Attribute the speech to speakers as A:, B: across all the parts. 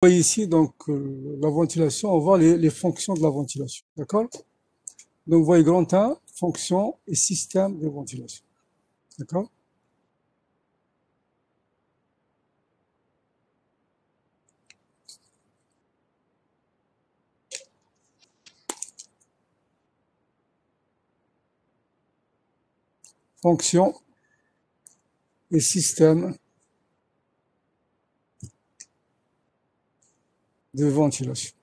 A: voyez ici donc la ventilation, on voit les fonctions de la ventilation, d'accord? Donc vous voyez grand 1, fonction et système de ventilation, d'accord? Fonction et système de ventilation.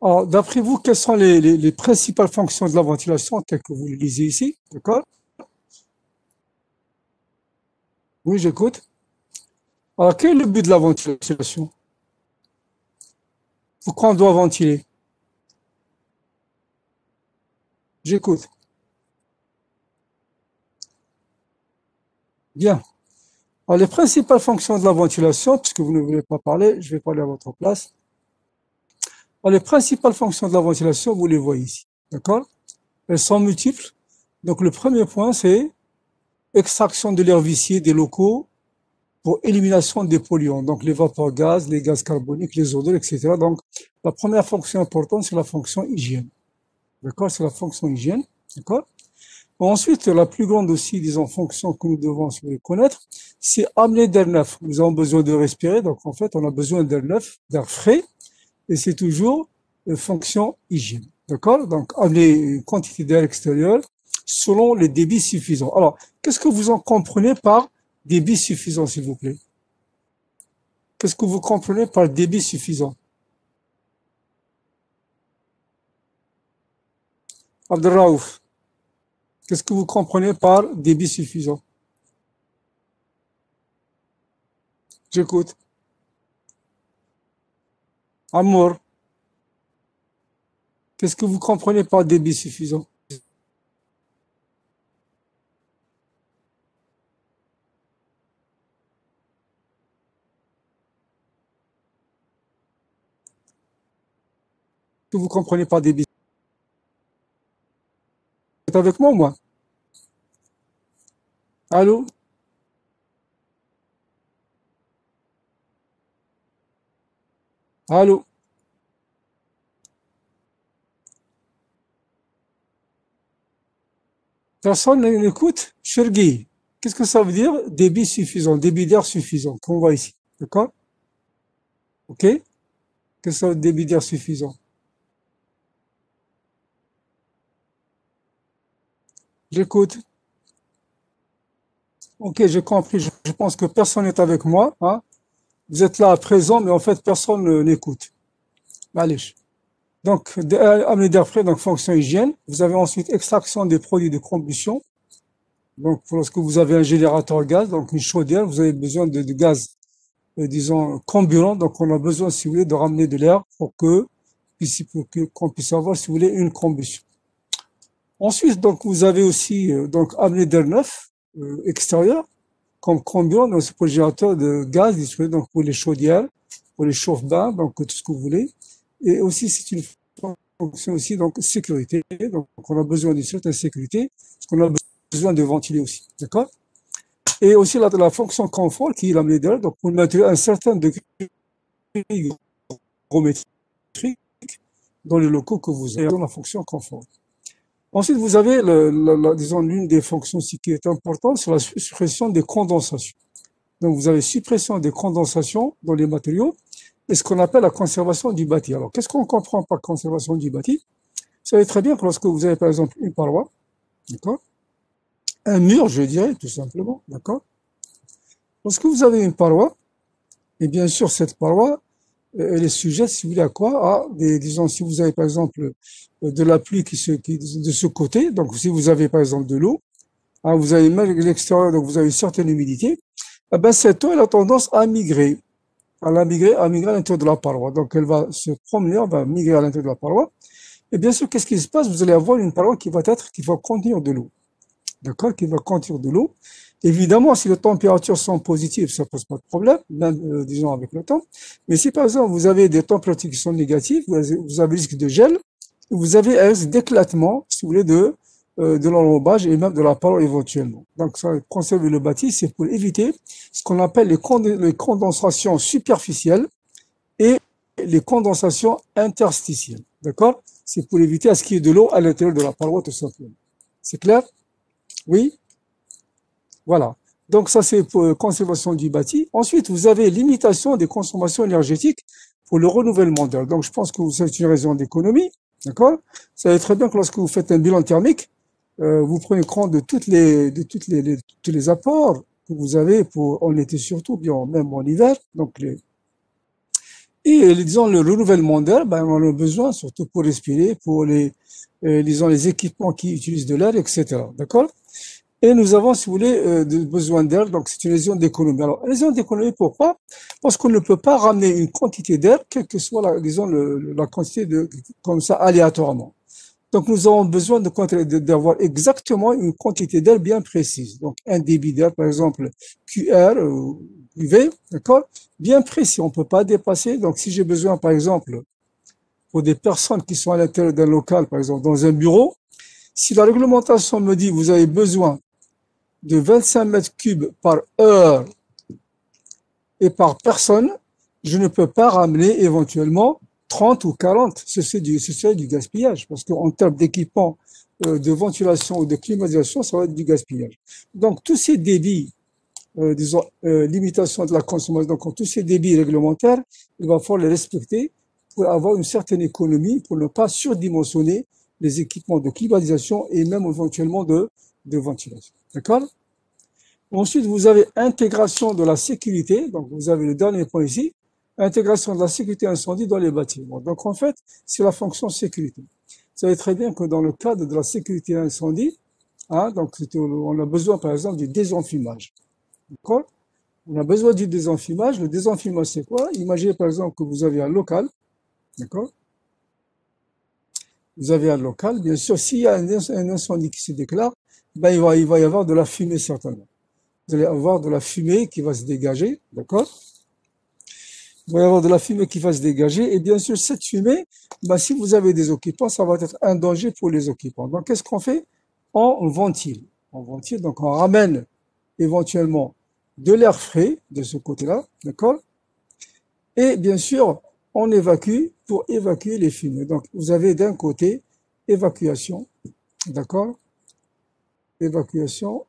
A: Alors, d'après vous, quelles sont les principales fonctions de la ventilation telles que vous le lisez ici, d'accord? Oui, j'écoute. Alors, quel est le but de la ventilation? Pourquoi on doit ventiler? J'écoute. Bien. Alors, les principales fonctions de la ventilation, puisque vous ne voulez pas parler, je vais parler à votre place. Alors, les principales fonctions de la ventilation, vous les voyez ici, d'accord? Elles sont multiples. Donc, le premier point, c'est extraction de l'air vicié des locaux pour élimination des polluants, donc les vapeurs gaz, les gaz carboniques, les odeurs, etc. Donc, la première fonction importante, c'est la fonction hygiène. D'accord? C'est la fonction hygiène. D'accord? Ensuite, la plus grande aussi, disons, fonction que nous devons connaître, c'est amener d'air neuf. Nous avons besoin de respirer, donc en fait, on a besoin d'air neuf, d'air frais, et c'est toujours une fonction hygiène. D'accord? Donc, amener une quantité d'air extérieur selon les débits suffisants. Alors, qu'est-ce que vous en comprenez par débit suffisant, s'il vous plaît? Qu'est-ce que vous comprenez par débit suffisant? Abdelraouf, qu'est-ce que vous comprenez par débit suffisant? J'écoute. Amour, qu'est-ce que vous comprenez par débit suffisant? Qu'est-ce que vous comprenez par débit? Vous êtes avec moi ou moi? Allô? Allô? Personne n'écoute? Chergui, qu'est-ce que ça veut dire débit suffisant, débit d'air suffisant, qu'on voit ici? D'accord? Ok? Qu'est-ce que ça veut dire débit d'air suffisant? J'écoute. Ok, j'ai compris. Je pense que personne n'est avec moi. Hein? Vous êtes là à présent, mais en fait, personne n'écoute. Allez. Donc, amener d'air frais, donc fonction hygiène. Vous avez ensuite extraction des produits de combustion. Donc, lorsque vous avez un générateur gaz, donc une chaudière, vous avez besoin de gaz, disons, comburant. Donc, on a besoin, si vous voulez, de ramener de l'air pour qu'on puisse avoir, si vous voulez, une combustion. Ensuite, donc, vous avez aussi, donc, amener d'air neuf, extérieur, comme comburant, donc, c'est pour le générateur de gaz, donc, pour les chaudières, pour les chauffe-bains, donc, tout ce que vous voulez. Et aussi, c'est une fonction aussi, donc, sécurité. Donc, on a besoin d'une certaine sécurité, parce qu'on a besoin de ventiler aussi. D'accord? Et aussi la fonction confort qui est la médaille, donc pour maintenir un certain degré hygrométrique dans les locaux que vous avez dans la fonction confort. Ensuite, vous avez, disons, l'une des fonctions aussi qui est importante, c'est la suppression des condensations. Donc, vous avez suppression des condensations dans les matériaux et ce qu'on appelle la conservation du bâti. Alors, qu'est-ce qu'on comprend par conservation du bâti? Vous savez très bien que lorsque vous avez, par exemple, une paroi, d'accord? Un mur, je dirais, tout simplement, d'accord? Lorsque vous avez une paroi, et bien sûr, cette paroi, elle est sujette, si vous voulez, à quoi? À disons, si vous avez, par exemple, de la pluie qui de ce côté, donc si vous avez, par exemple, de l'eau, hein, vous avez même l'extérieur, donc vous avez une certaine humidité, eh ben, cette eau, elle a tendance à migrer, à migrer à l'intérieur de la paroi. Donc, elle va se promener, elle va migrer à l'intérieur de la paroi. Et bien sûr, qu'est-ce qui se passe? Vous allez avoir une paroi qui va contenir de l'eau. D'accord? Qui va contenir de l'eau. Évidemment, si les températures sont positives, ça pose pas de problème, même, disons, avec le temps. Mais si, par exemple, vous avez des températures qui sont négatives, vous avez risque de gel, vous avez un risque d'éclatement, si vous voulez, de l'enrobage et même de la paroi éventuellement. Donc, ça, conserver le bâti, c'est pour éviter ce qu'on appelle les condensations superficielles et les condensations interstitielles. D'accord? C'est pour éviter à ce qu'il y ait de l'eau à l'intérieur de la paroi, tout simplement. C'est clair? Oui? Voilà. Donc, ça, c'est pour conservation du bâti. Ensuite, vous avez limitation des consommations énergétiques pour le renouvellement d'air. Donc, je pense que c'est une raison d'économie. D'accord? Vous savez très bien que lorsque vous faites un bilan thermique, vous prenez compte de tous les apports que vous avez pour, en été surtout, bien, même en hiver. Donc, disons, le renouvellement d'air, ben, on en a besoin, surtout pour respirer, pour disons, les équipements qui utilisent de l'air, etc. D'accord? Et nous avons, si vous voulez, besoin d'air, donc c'est une lésion d'économie. Alors, lésion d'économie, pourquoi? Parce qu'on ne peut pas ramener une quantité d'air, quelle que soit, disons, la quantité comme ça, aléatoirement. Donc, nous avons besoin d'avoir exactement une quantité d'air bien précise. Donc, un débit d'air, par exemple, QR ou UV, d'accord? Bien précis, on ne peut pas dépasser. Donc, si j'ai besoin, par exemple, pour des personnes qui sont à l'intérieur d'un local, par exemple, dans un bureau, si la réglementation me dit vous avez besoin de 25 mètres cubes par heure et par personne, je ne peux pas ramener éventuellement 30 ou 40. Ce serait du gaspillage, parce qu'en termes d'équipement de ventilation ou de climatisation, ça va être du gaspillage. Donc, tous ces débits, disons, limitation de la consommation, donc tous ces débits réglementaires, il va falloir les respecter pour avoir une certaine économie, pour ne pas surdimensionner les équipements de climatisation et même éventuellement de ventilation. D'accord? Ensuite, vous avez intégration de la sécurité. Donc, vous avez le dernier point ici. Intégration de la sécurité incendie dans les bâtiments. Donc, en fait, c'est la fonction sécurité. Vous savez très bien que dans le cadre de la sécurité incendie, hein, donc, on a besoin, par exemple, du désenfumage. D'accord? On a besoin du désenfumage. Le désenfumage, c'est quoi? Imaginez, par exemple, que vous avez un local. D'accord? Vous avez un local. Bien sûr, s'il y a un incendie qui se déclare, ben, il va y avoir de la fumée, certainement. Vous allez avoir de la fumée qui va se dégager, d'accord? Il va y avoir de la fumée qui va se dégager, et bien sûr, cette fumée, ben, si vous avez des occupants, ça va être un danger pour les occupants. Donc, qu'est-ce qu'on fait? On ventile. On ventile, donc on ramène éventuellement de l'air frais de ce côté-là, d'accord? Et bien sûr, on évacue pour évacuer les fumées. Donc, vous avez d'un côté évacuation, d'accord? Évacuation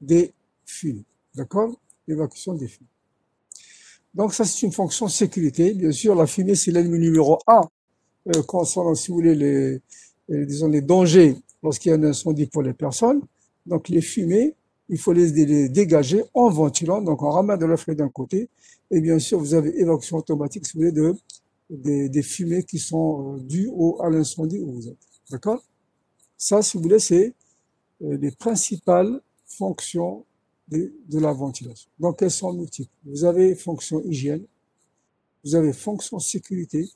A: des fumées, d'accord? Évacuation des fumées. Donc, ça, c'est une fonction sécurité. Bien sûr, la fumée, c'est l'ennemi numéro un concernant, si vous voulez, disons, les dangers lorsqu'il y a un incendie pour les personnes. Donc, les fumées, il faut les dégager en ventilant. Donc, on ramène de l'air frais d'un côté. Et bien sûr, vous avez évacuation automatique, si vous voulez, des fumées qui sont dues à l'incendie où vous êtes. D'accord? Ça, si vous voulez, c'est les principales fonctions de la ventilation. Donc, elles sont multiples. Vous avez fonction hygiène, vous avez fonction sécurité, que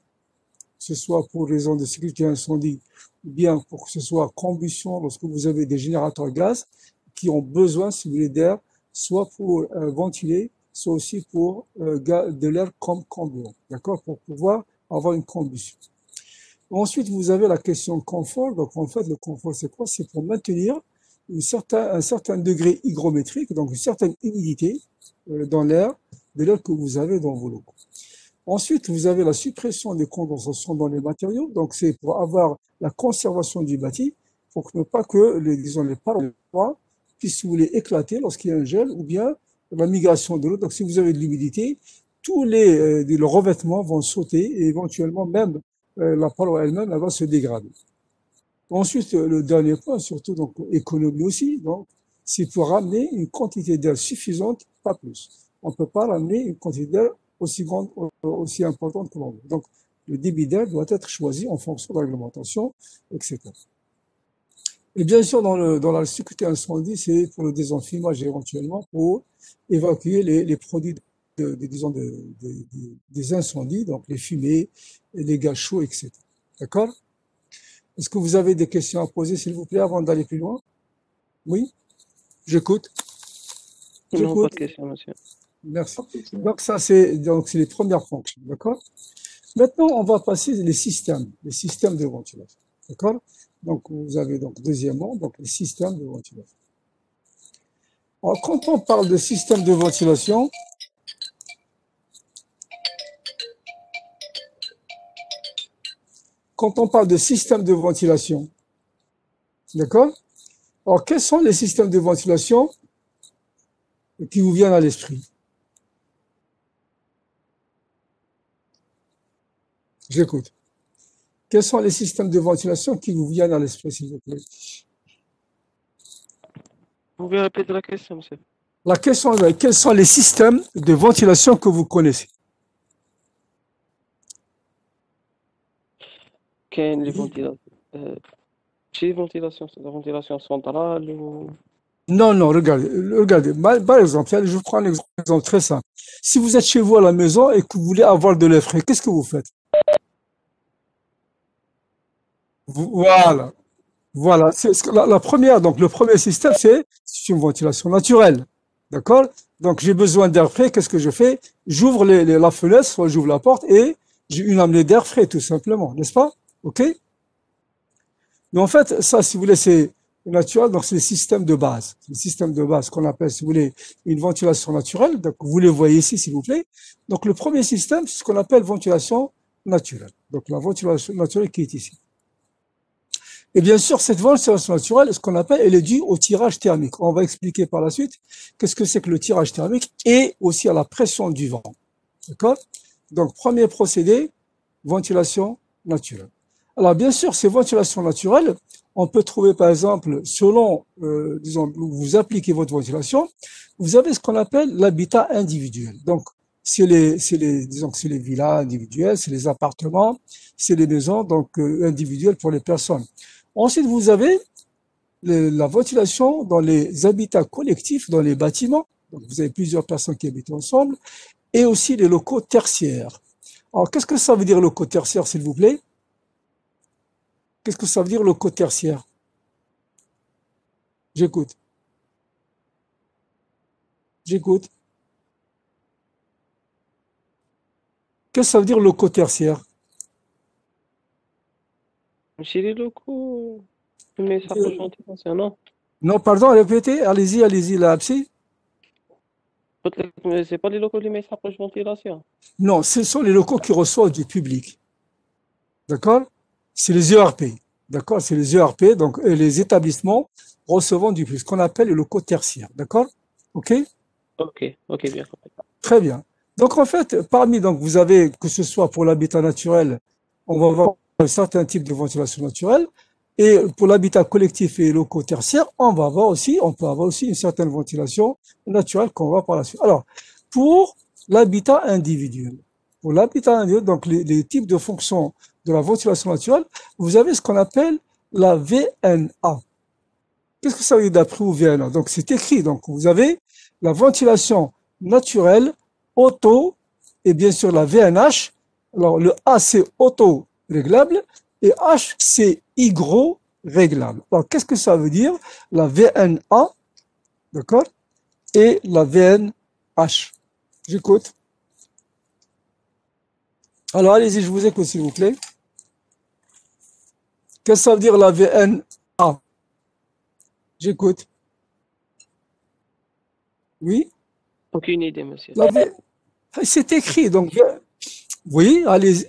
A: ce soit pour raison de sécurité incendie, ou bien pour que ce soit combustion lorsque vous avez des générateurs gaz qui ont besoin, si vous voulez, d'air, soit pour ventiler, soit aussi pour de l'air comme comburant, d'accord, pour pouvoir avoir une combustion. Ensuite, vous avez la question confort. Donc, en fait, le confort, c'est quoi? C'est pour maintenir un certain degré hygrométrique, donc une certaine humidité dans l'air, de l'air que vous avez dans vos locaux. Ensuite, vous avez la suppression des condensations dans les matériaux. Donc, c'est pour avoir la conservation du bâti, pour ne pas que, disons, les parois puissent, si vous voulez, éclater lorsqu'il y a un gel, ou bien la migration de l'eau. Donc, si vous avez de l'humidité, tous les revêtements vont sauter et éventuellement même la paroi elle-même, elle va se dégrader. Ensuite, le dernier point, surtout donc économie aussi, donc c'est pour ramener une quantité d'air suffisante, pas plus. On ne peut pas ramener une quantité d'air aussi grande, aussi importante que l'on veut. Donc, le débit d'air doit être choisi en fonction de la réglementation, etc. Et bien sûr, dans la sécurité incendie, c'est pour le désenfumage éventuellement pour évacuer les produits disons des incendies, donc les fumées, les gaz chauds, etc. D'accord? Est-ce que vous avez des questions à poser, s'il vous plaît, avant d'aller plus loin? Oui? J'écoute.
B: Non, pas
A: J'écoute.
B: de question, monsieur.
A: Merci. Donc ça, c'est les premières fonctions, d'accord? Maintenant, on va passer les systèmes de ventilation, d'accord? Donc, vous avez donc, deuxièmement, donc, les systèmes de ventilation. Alors, quand on parle de système de ventilation, d'accord? Alors, quels sont les systèmes de ventilation qui vous viennent à l'esprit? J'écoute. Quels sont les systèmes de ventilation qui vous viennent à l'esprit, s'il vous plaît?
B: Vous pouvez répéter la question, monsieur?
A: La question est, quels sont les systèmes de ventilation que vous connaissez?
B: Quelle les ventilations? Chez ventilation, c'est la ventilation centrale ou...
A: Non, non, regardez. Par exemple, je vous prends un exemple très simple. Si vous êtes chez vous à la maison et que vous voulez avoir de l'air frais, qu'est-ce que vous faites? Voilà. Voilà, la première, donc le premier système, c'est une ventilation naturelle. D'accord? Donc j'ai besoin d'air frais, qu'est-ce que je fais? J'ouvre la fenêtre, soit j'ouvre la porte et j'ai une amenée d'air frais, tout simplement, n'est-ce pas? OK? Mais en fait, ça, si vous voulez, c'est naturel, donc c'est le système de base. C'est le système de base qu'on appelle, si vous voulez, une ventilation naturelle. Donc vous les voyez ici, s'il vous plaît. Donc le premier système, c'est ce qu'on appelle ventilation naturelle. Donc la ventilation naturelle qui est ici. Et bien sûr, cette ventilation naturelle, ce qu'on appelle, elle est due au tirage thermique. On va expliquer par la suite qu'est-ce que c'est que le tirage thermique et aussi à la pression du vent. D'accord? Donc, premier procédé, ventilation naturelle. Alors, bien sûr, ces ventilations naturelles, on peut trouver, par exemple, selon, disons, où vous appliquez votre ventilation, vous avez ce qu'on appelle l'habitat individuel. Donc, disons que c'est les villas individuelles, c'est les appartements, c'est les maisons, donc, individuelles pour les personnes. Ensuite, vous avez la ventilation dans les habitats collectifs, dans les bâtiments. Donc, vous avez plusieurs personnes qui habitent ensemble, et aussi les locaux tertiaires. Alors, qu'est-ce que ça veut dire locaux tertiaires, s'il vous plaît? Qu'est-ce que ça veut dire locaux tertiaires? J'écoute. J'écoute. Qu'est-ce que ça veut dire locaux tertiaires?
B: Chez les locaux, mais ça peut chanter concernant.
A: Non, pardon, répétez, allez-y, là, psy.
B: C'est pas les locaux de mes approches ventilation.
A: Non, ce sont les locaux qui reçoivent du public. D'accord? C'est les ERP. D'accord? C'est les ERP, donc les établissements recevant du public, ce qu'on appelle les locaux tertiaires. D'accord? OK?
B: Ok, bien compris.
A: Très bien. Donc en fait, donc vous avez, que ce soit pour l'habitat naturel, on va avoir un certain type de ventilation naturelle, et pour l'habitat collectif et locaux tertiaires, on peut avoir aussi une certaine ventilation naturelle qu'on va par la suite. Alors, pour l'habitat individuel, donc les types de fonctions de la ventilation naturelle, vous avez ce qu'on appelle la VNA. Qu'est-ce que ça veut dire d'après vous, VNA? Donc c'est écrit, donc vous avez la ventilation naturelle, auto, et bien sûr la VNH. Alors le A c'est auto-réglable et H c'est hygro-réglable. Alors qu'est-ce que ça veut dire? La VNA, d'accord? Et la VNH. J'écoute. Alors allez-y, je vous écoute s'il vous plaît. Qu'est-ce que ça veut dire la VNA? J'écoute. Oui?
B: Aucune idée, monsieur.
A: C'est écrit, donc, oui, allez-y.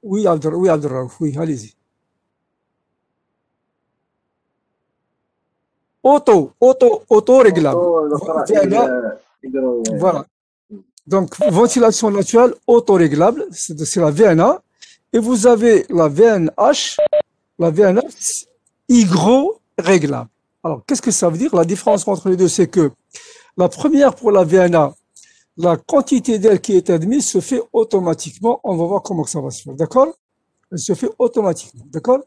A: Oui, Abdelraouf, oui, allez-y. Auto-réglable. Voilà. Donc, ventilation naturelle auto-réglable, c'est la VNA. Et vous avez la VNH, hygro-réglable. Alors, qu'est-ce que ça veut dire? La différence entre les deux, c'est que la première pour la VNA, la quantité d'air qui est admise se fait automatiquement. On va voir comment ça va se faire, d'accord? Elle se fait automatiquement, d'accord?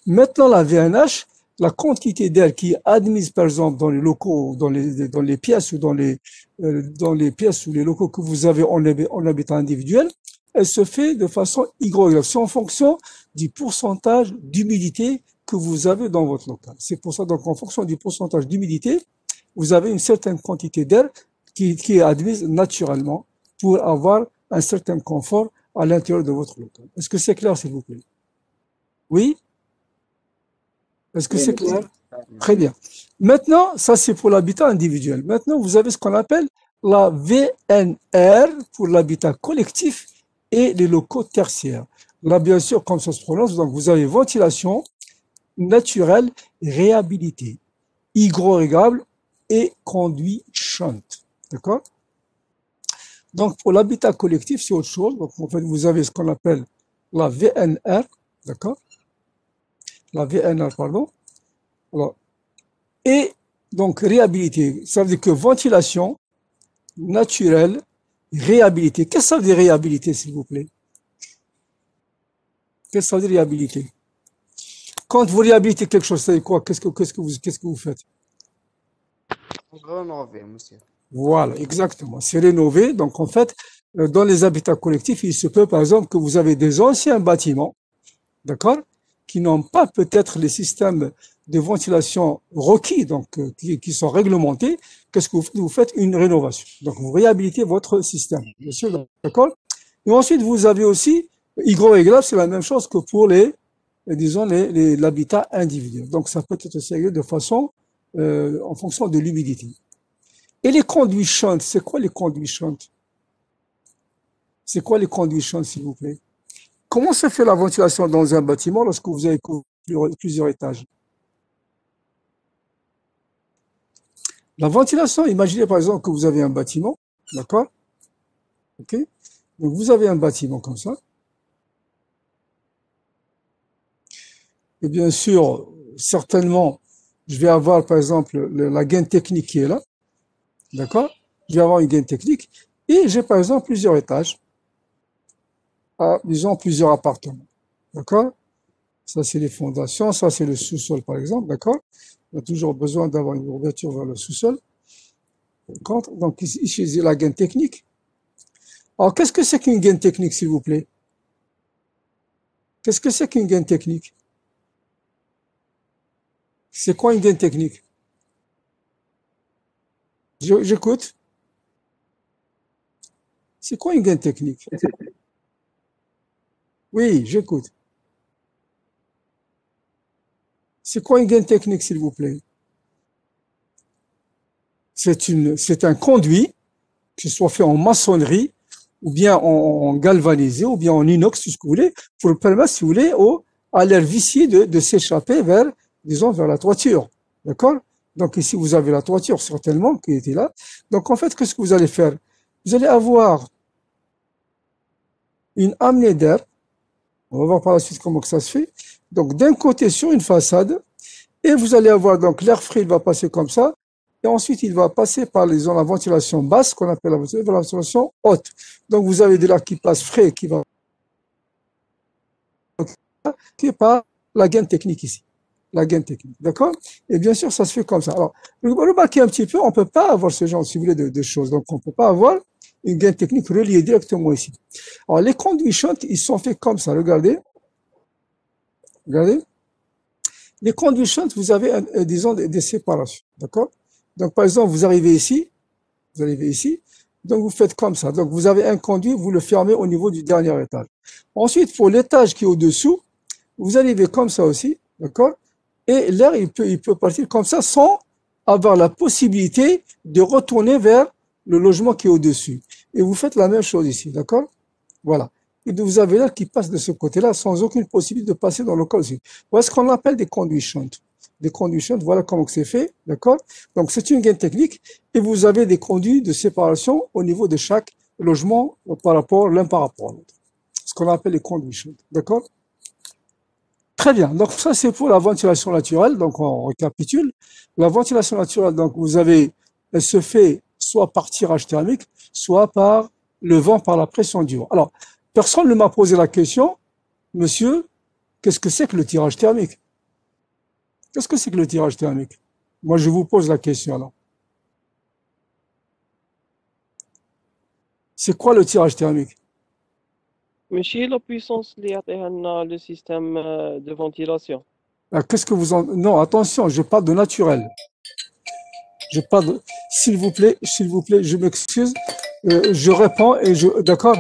A: Maintenant, la VNH, la quantité d'air qui est admise, par exemple, dans les locaux, dans les pièces ou dans les pièces ou les locaux que vous avez en habitat individuel, elle se fait de façon hygrographe. C'est en fonction du pourcentage d'humidité que vous avez dans votre local. C'est pour ça, donc, en fonction du pourcentage d'humidité, vous avez une certaine quantité d'air qui est admise naturellement pour avoir un certain confort à l'intérieur de votre local. Est-ce que c'est clair, s'il vous plaît? Oui? Est-ce que c'est clair? Très bien. Maintenant, ça c'est pour l'habitat individuel. Maintenant, vous avez ce qu'on appelle la VNR pour l'habitat collectif et les locaux tertiaires. Là, bien sûr, comme ça se prononce, donc vous avez ventilation naturelle réhabilitée, hygrorégable et conduit shunt. D'accord? Donc, pour l'habitat collectif, c'est autre chose. Donc, en fait, vous avez ce qu'on appelle la VNR, d'accord? La VNR, pardon. Alors, et donc, réhabilité, ça veut dire que ventilation naturelle, réhabilité. Qu'est-ce que ça veut dire réhabilité, s'il vous plaît? Qu'est-ce que ça veut dire réhabilité? Quand vous réhabilitez quelque chose, c'est quoi? Qu'est-ce que vous faites?
C: Rénover, monsieur.
A: Voilà, exactement. C'est rénové. Donc, en fait, dans les habitats collectifs, il se peut, par exemple, que vous avez des anciens bâtiments, d'accord, qui n'ont pas peut-être les systèmes de ventilation requis, donc qui sont réglementés. Qu'est-ce que vous faites? Vous faites une rénovation. Donc, vous réhabilitez votre système. Bien sûr, d'accord? Et ensuite, vous avez aussi, hygrorégulable, c'est la même chose que pour disons, l'habitat individuel. Donc, ça peut être sérieux de façon, en fonction de l'humidité. Et les conduits shunt, c'est quoi les conduits shunt? C'est quoi les conduits shunt, s'il vous plaît? Comment se fait la ventilation dans un bâtiment lorsque vous avez plusieurs étages? La ventilation, imaginez par exemple que vous avez un bâtiment, d'accord? Ok? Donc vous avez un bâtiment comme ça. Et bien sûr, certainement, je vais avoir par exemple la gaine technique qui est là, d'accord? Je vais avoir une gaine technique et j'ai par exemple plusieurs étages, disons plusieurs appartements, d'accord? Ça, c'est les fondations. Ça, c'est le sous-sol, par exemple. D'accord? On a toujours besoin d'avoir une ouverture vers le sous-sol. Donc, ici, c'est la gaine technique. Alors, qu'est-ce que c'est qu'une gaine technique, s'il vous plaît? Qu'est-ce que c'est qu'une gaine technique? C'est quoi une gaine technique? J'écoute. C'est quoi une gaine technique? Oui, j'écoute. C'est quoi une gaine technique, s'il vous plaît? C'est un conduit, que ce soit fait en maçonnerie, ou bien en galvanisé, ou bien en inox, tout ce que vous voulez, pour permettre, si vous voulez, à l'air vicié de s'échapper vers, disons, vers la toiture. D'accord? Donc ici, vous avez la toiture, certainement, qui était là. Donc en fait, qu'est-ce que vous allez faire? Vous allez avoir une amenée d'air. On va voir par la suite comment que ça se fait. Donc d'un côté, sur une façade, et vous allez avoir, donc l'air frais, il va passer comme ça, et ensuite il va passer par la ventilation basse, qu'on appelle la ventilation haute. Donc vous avez de l'air qui passe frais, qui est par la gaine technique ici. La gaine technique, d'accord? Et bien sûr, ça se fait comme ça. Alors, remarquez un petit peu, on ne peut pas avoir ce genre, si vous voulez, de choses. Donc, on ne peut pas avoir une gaine technique reliée directement ici. Alors, les conduits shunt, ils sont faits comme ça. Regardez. Regardez. Les conduits shunt, vous avez, disons, des séparations, d'accord? Donc, par exemple, vous arrivez ici, donc vous faites comme ça. Donc, vous avez un conduit, vous le fermez au niveau du dernier étage. Ensuite, pour l'étage qui est au-dessous, vous arrivez comme ça aussi, d'accord? Et l'air, il peut partir comme ça sans avoir la possibilité de retourner vers le logement qui est au-dessus. Et vous faites la même chose ici, d'accord? Voilà. Et vous avez l'air qui passe de ce côté-là sans aucune possibilité de passer dans le col aussi. Voilà ce qu'on appelle des conduits shunt. Des conduits shunt, voilà comment c'est fait, d'accord? Donc c'est une gaine technique et vous avez des conduits de séparation au niveau de chaque logement l'un par rapport à l'autre. Ce qu'on appelle les conduits shunt, d'accord? Très bien. Donc ça c'est pour la ventilation naturelle. Donc on récapitule. La ventilation naturelle, donc elle se fait soit par tirage thermique, soit par le vent par la pression du vent. Alors personne ne m'a posé la question, monsieur, qu'est-ce que c'est que le tirage thermique? Qu'est-ce que c'est que le tirage thermique? Moi je vous pose la question alors. C'est quoi le tirage thermique?
B: Mais chez la puissance liée à le système de ventilation.
A: Qu'est-ce que vous en... Non, attention, je parle de naturel. Je parle de... S'il vous plaît, je m'excuse. Je réponds et je... D'accord?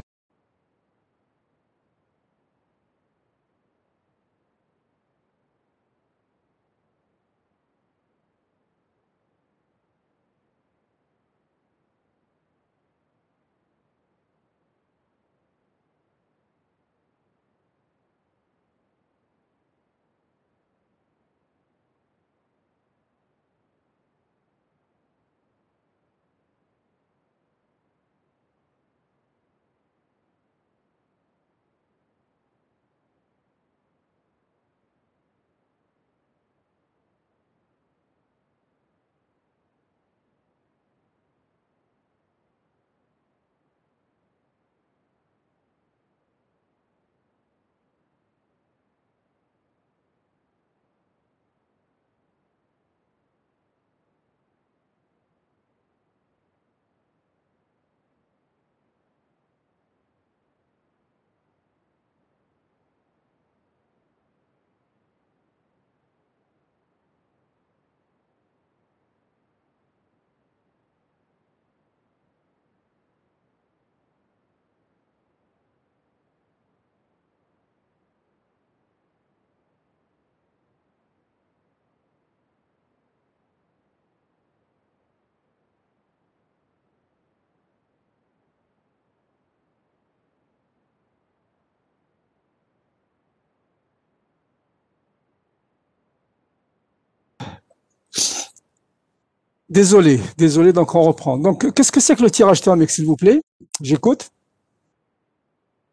A: Désolé, donc on reprend. Donc, qu'est-ce que c'est que le tirage thermique, s'il vous plaît? J'écoute.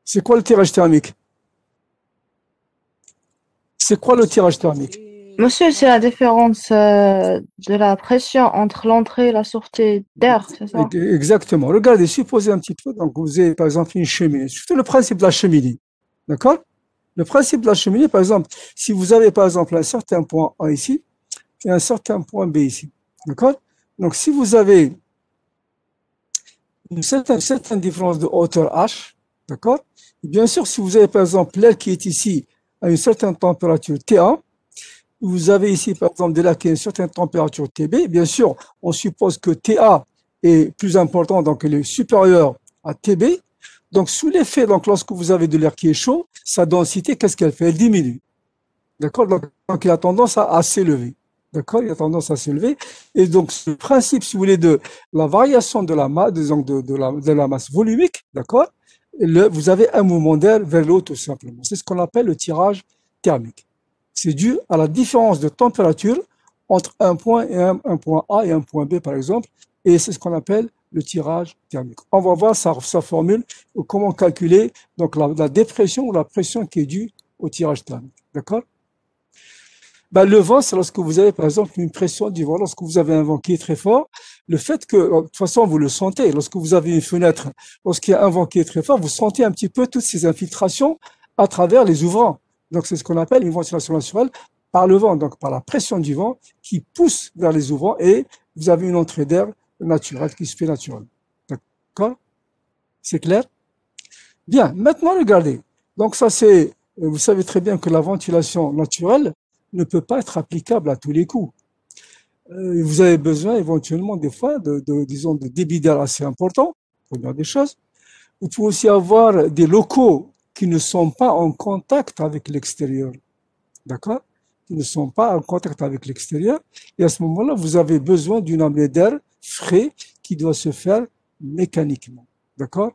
A: C'est quoi le tirage thermique? C'est quoi le tirage thermique?
C: Monsieur, c'est la différence de la pression entre l'entrée et la sortie d'air, c'est ça?
A: Exactement. Regardez, supposez un petit peu, donc vous avez par exemple une cheminée. Surtout le principe de la cheminée. D'accord? Le principe de la cheminée, par exemple, si vous avez par exemple un certain point A ici et un certain point B ici. D'accord? Donc si vous avez une certaine différence de hauteur H, d'accord? Bien sûr, si vous avez par exemple l'air qui est ici à une certaine température TA, vous avez ici par exemple de l'air qui a une certaine température TB, bien sûr, on suppose que TA est plus important, donc elle est supérieure à TB. Donc sous l'effet, donc lorsque vous avez de l'air qui est chaud, sa densité, qu'est-ce qu'elle fait? Elle diminue. D'accord? Donc il a tendance à s'élever. D'accord? Il a tendance à s'élever. Et donc, ce principe, si vous voulez, de la variation de la masse, de la masse volumique, d'accord? Vous avez un mouvement d'air vers le haut, tout simplement. C'est ce qu'on appelle le tirage thermique. C'est dû à la différence de température entre un point et un point A et un point B, par exemple. Et c'est ce qu'on appelle le tirage thermique. On va voir sa formule, comment calculer donc la dépression ou la pression qui est due au tirage thermique. D'accord? Ben, le vent, c'est lorsque vous avez, par exemple, une pression du vent, lorsque vous avez un vent qui est très fort, le fait que, de toute façon, vous le sentez, lorsque vous avez une fenêtre, lorsqu'il y a un vent qui est très fort, vous sentez un petit peu toutes ces infiltrations à travers les ouvrants. Donc, c'est ce qu'on appelle une ventilation naturelle par le vent, donc par la pression du vent qui pousse vers les ouvrants et vous avez une entrée d'air naturelle qui se fait naturelle. D'accord? C'est clair? Bien, maintenant, regardez. Donc, ça, c'est, vous savez très bien que la ventilation naturelle ne peut pas être applicable à tous les coups. Vous avez besoin éventuellement des fois disons, de débit d'air assez important, première des choses. Vous pouvez aussi avoir des locaux qui ne sont pas en contact avec l'extérieur, d'accord? Qui ne sont pas en contact avec l'extérieur. Et à ce moment-là, vous avez besoin d'une amenée d'air frais qui doit se faire mécaniquement, d'accord?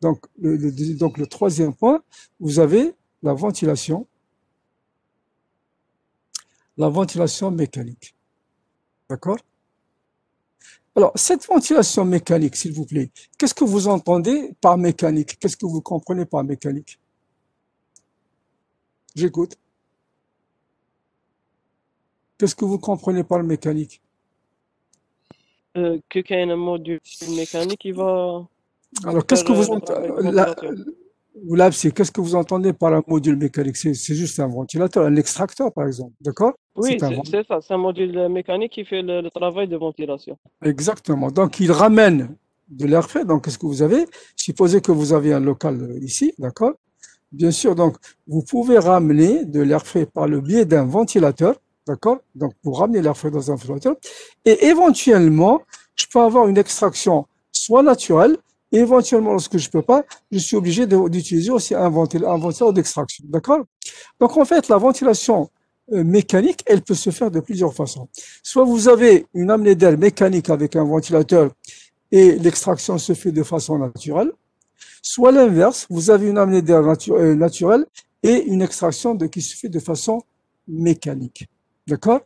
A: Donc le troisième point, vous avez la ventilation mécanique. D'accord? Alors, cette ventilation mécanique, s'il vous plaît, qu'est-ce que vous entendez par mécanique? Qu'est-ce que vous comprenez par mécanique? J'écoute. Qu'est-ce que vous comprenez par mécanique?
B: Que qu'il y ait un module mécanique qui va
A: Alors, qu'est-ce
B: faire
A: que vous
B: le travail de
A: entendez?
B: ventilation.
A: Là, qu'est-ce que vous entendez par un module mécanique? C'est juste un ventilateur, un extracteur, par exemple. D'accord?
B: Oui,
A: C'est un
B: c'est ça, c'est un module mécanique qui fait le travail de ventilation.
A: Exactement. Donc, il ramène de l'air frais. Donc, qu'est-ce que vous avez? Supposez que vous avez un local ici, d'accord? Bien sûr, donc, vous pouvez ramener de l'air frais par le biais d'un ventilateur, d'accord? Donc, pour ramener l'air frais dans un ventilateur. Et éventuellement, je peux avoir une extraction soit naturelle, et éventuellement, lorsque je ne peux pas, je suis obligé d'utiliser aussi un ventilateur d'extraction, d'accord? Donc, en fait, la ventilation mécanique, elle peut se faire de plusieurs façons. Soit vous avez une amenée d'air mécanique avec un ventilateur et l'extraction se fait de façon naturelle, soit l'inverse, vous avez une amenée d'air naturelle et une extraction qui se fait de façon mécanique. D'accord?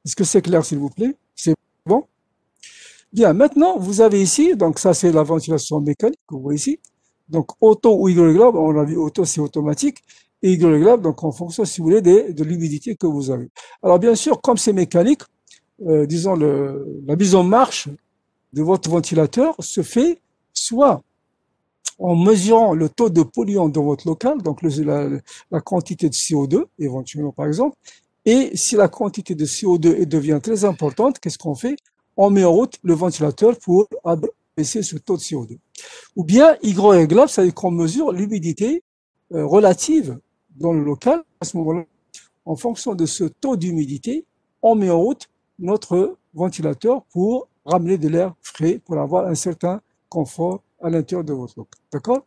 A: Est-ce que c'est clair, s'il vous plaît? C'est bon? Bien, maintenant, vous avez ici, donc ça c'est la ventilation mécanique, vous voyez ici. Donc auto ou hygroglobe, on a vu auto c'est automatique, et hygroglobe, donc en fonction, si vous voulez, de l'humidité que vous avez. Alors bien sûr, comme c'est mécanique, disons la mise en marche de votre ventilateur se fait soit en mesurant le taux de polluant dans votre local, donc la quantité de CO2, éventuellement par exemple, et si la quantité de CO2 devient très importante, qu'est-ce qu'on fait? On met en route le ventilateur pour abaisser ce taux de CO2. Ou bien hygroréglable, c'est-à-dire qu'on mesure l'humidité relative dans le local. À ce moment-là, en fonction de ce taux d'humidité, on met en route notre ventilateur pour ramener de l'air frais, pour avoir un certain confort à l'intérieur de votre local. D'accord?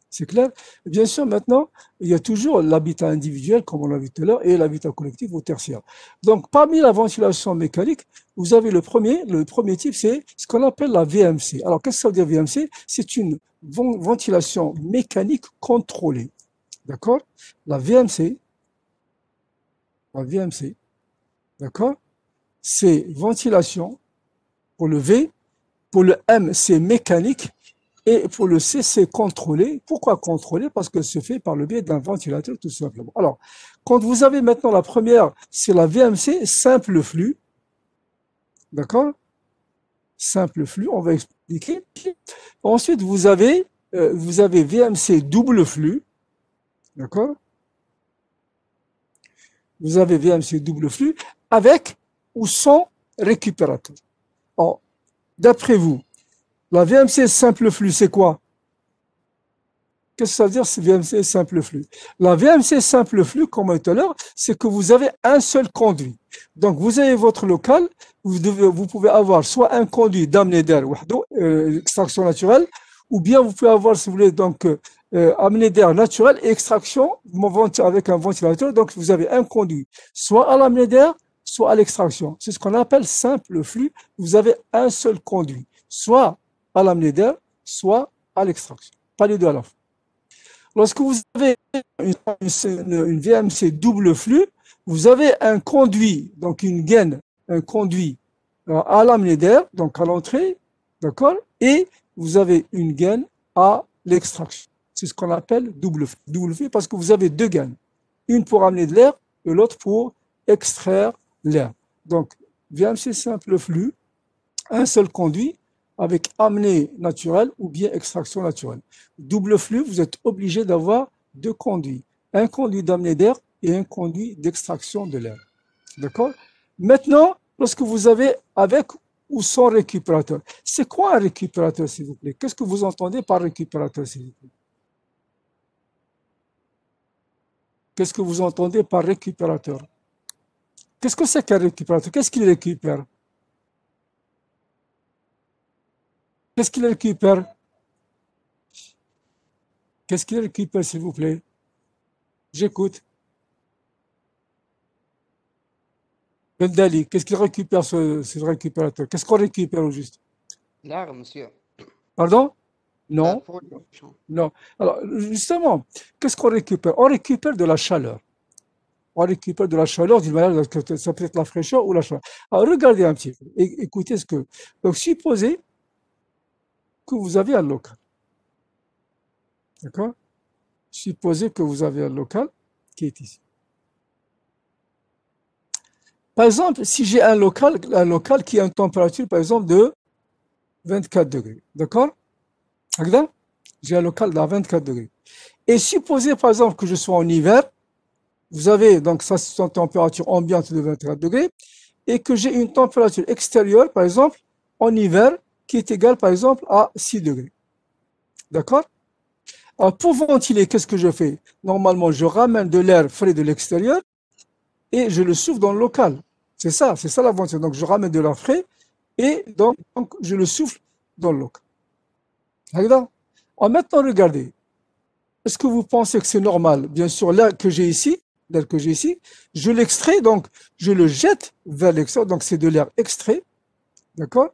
A: C'est clair? Bien sûr, maintenant, il y a toujours l'habitat individuel, comme on l'a vu tout à l'heure, et l'habitat collectif ou tertiaire. Donc, parmi la ventilation mécanique, vous avez le premier type, c'est ce qu'on appelle la VMC. Alors, qu'est-ce que ça veut dire VMC? C'est une ventilation mécanique contrôlée. D'accord? La VMC, d'accord? C'est ventilation Pour le V, pour le M, c'est mécanique. Et pour le C, c'est contrôlé. Pourquoi contrôlé? Parce que se fait par le biais d'un ventilateur, tout simplement. Alors, quand vous avez maintenant la première, c'est la VMC, simple flux. D'accord? Simple flux, on va expliquer. Ensuite, vous avez VMC double flux. D'accord? Vous avez VMC double flux avec ou sans récupérateur. Alors, d'après vous, la VMC simple flux, c'est quoi? Qu'est-ce que ça veut dire, c'est VMC simple flux? La VMC simple flux, comme tout à l'heure, c'est que vous avez un seul conduit. Donc, vous avez votre local, vous pouvez avoir soit un conduit d'amener d'air, extraction naturelle, ou bien vous pouvez avoir, si vous voulez, donc, amener d'air naturel et extraction avec un ventilateur. Donc, vous avez un conduit, soit à l'amener d'air, soit à l'extraction. C'est ce qu'on appelle simple flux. Vous avez un seul conduit, soit à l'amener d'air, soit à l'extraction. Pas les deux à la fois. Lorsque vous avez une VMC double flux, vous avez un conduit, donc une gaine, un conduit à l'amener d'air, donc à l'entrée, d'accord, et vous avez une gaine à l'extraction. C'est ce qu'on appelle double flux. Double flux parce que vous avez deux gaines, une pour amener de l'air et l'autre pour extraire l'air. Donc, VMC simple flux, un seul conduit, avec amenée naturelle ou bien extraction naturelle. Double flux, vous êtes obligé d'avoir deux conduits. Un conduit d'amenée d'air et un conduit d'extraction de l'air. D'accord? Maintenant, lorsque vous avez avec ou sans récupérateur, c'est quoi un récupérateur, s'il vous plaît? Qu'est-ce que vous entendez par récupérateur, s'il vous plaît? Qu'est-ce que vous entendez par récupérateur? Qu'est-ce que c'est qu'un récupérateur? Qu'est-ce qu'il récupère? Qu'est-ce qu'il récupère? Qu'est-ce qu'il récupère, s'il vous plaît? J'écoute. Ben Dali, qu'est-ce qu'il récupère, ce récupérateur? Qu'est-ce qu'on récupère au juste?
D: L'air, monsieur.
A: Pardon?
D: La
A: Non,
D: pollution.
A: non. Alors, justement, qu'est-ce qu'on récupère? On récupère de la chaleur. On récupère de la chaleur d'une manière, ça peut être la fraîcheur ou la chaleur. Alors, regardez un petit peu, écoutez ce que... Donc, supposez que vous avez un local. D'accord? Supposez que vous avez un local qui est ici. Par exemple, si j'ai un local qui a une température, par exemple, de 24 degrés. D'accord? J'ai un local à 24 degrés. Et supposez, par exemple, que je sois en hiver. Vous avez donc ça, c'est une température ambiante de 24 degrés. Et que j'ai une température extérieure, par exemple, en hiver, qui est égale, par exemple, à 6 degrés. D'accord? Alors, pour ventiler, qu'est-ce que je fais? Normalement, je ramène de l'air frais de l'extérieur et je le souffle dans le local. C'est ça la ventilation. Donc, je ramène de l'air frais et donc je le souffle dans le local. Alors, maintenant, regardez. Est-ce que vous pensez que c'est normal? Bien sûr, l'air que j'ai ici, je l'extrais, donc je le jette vers l'extérieur. Donc, c'est de l'air extrait. D'accord?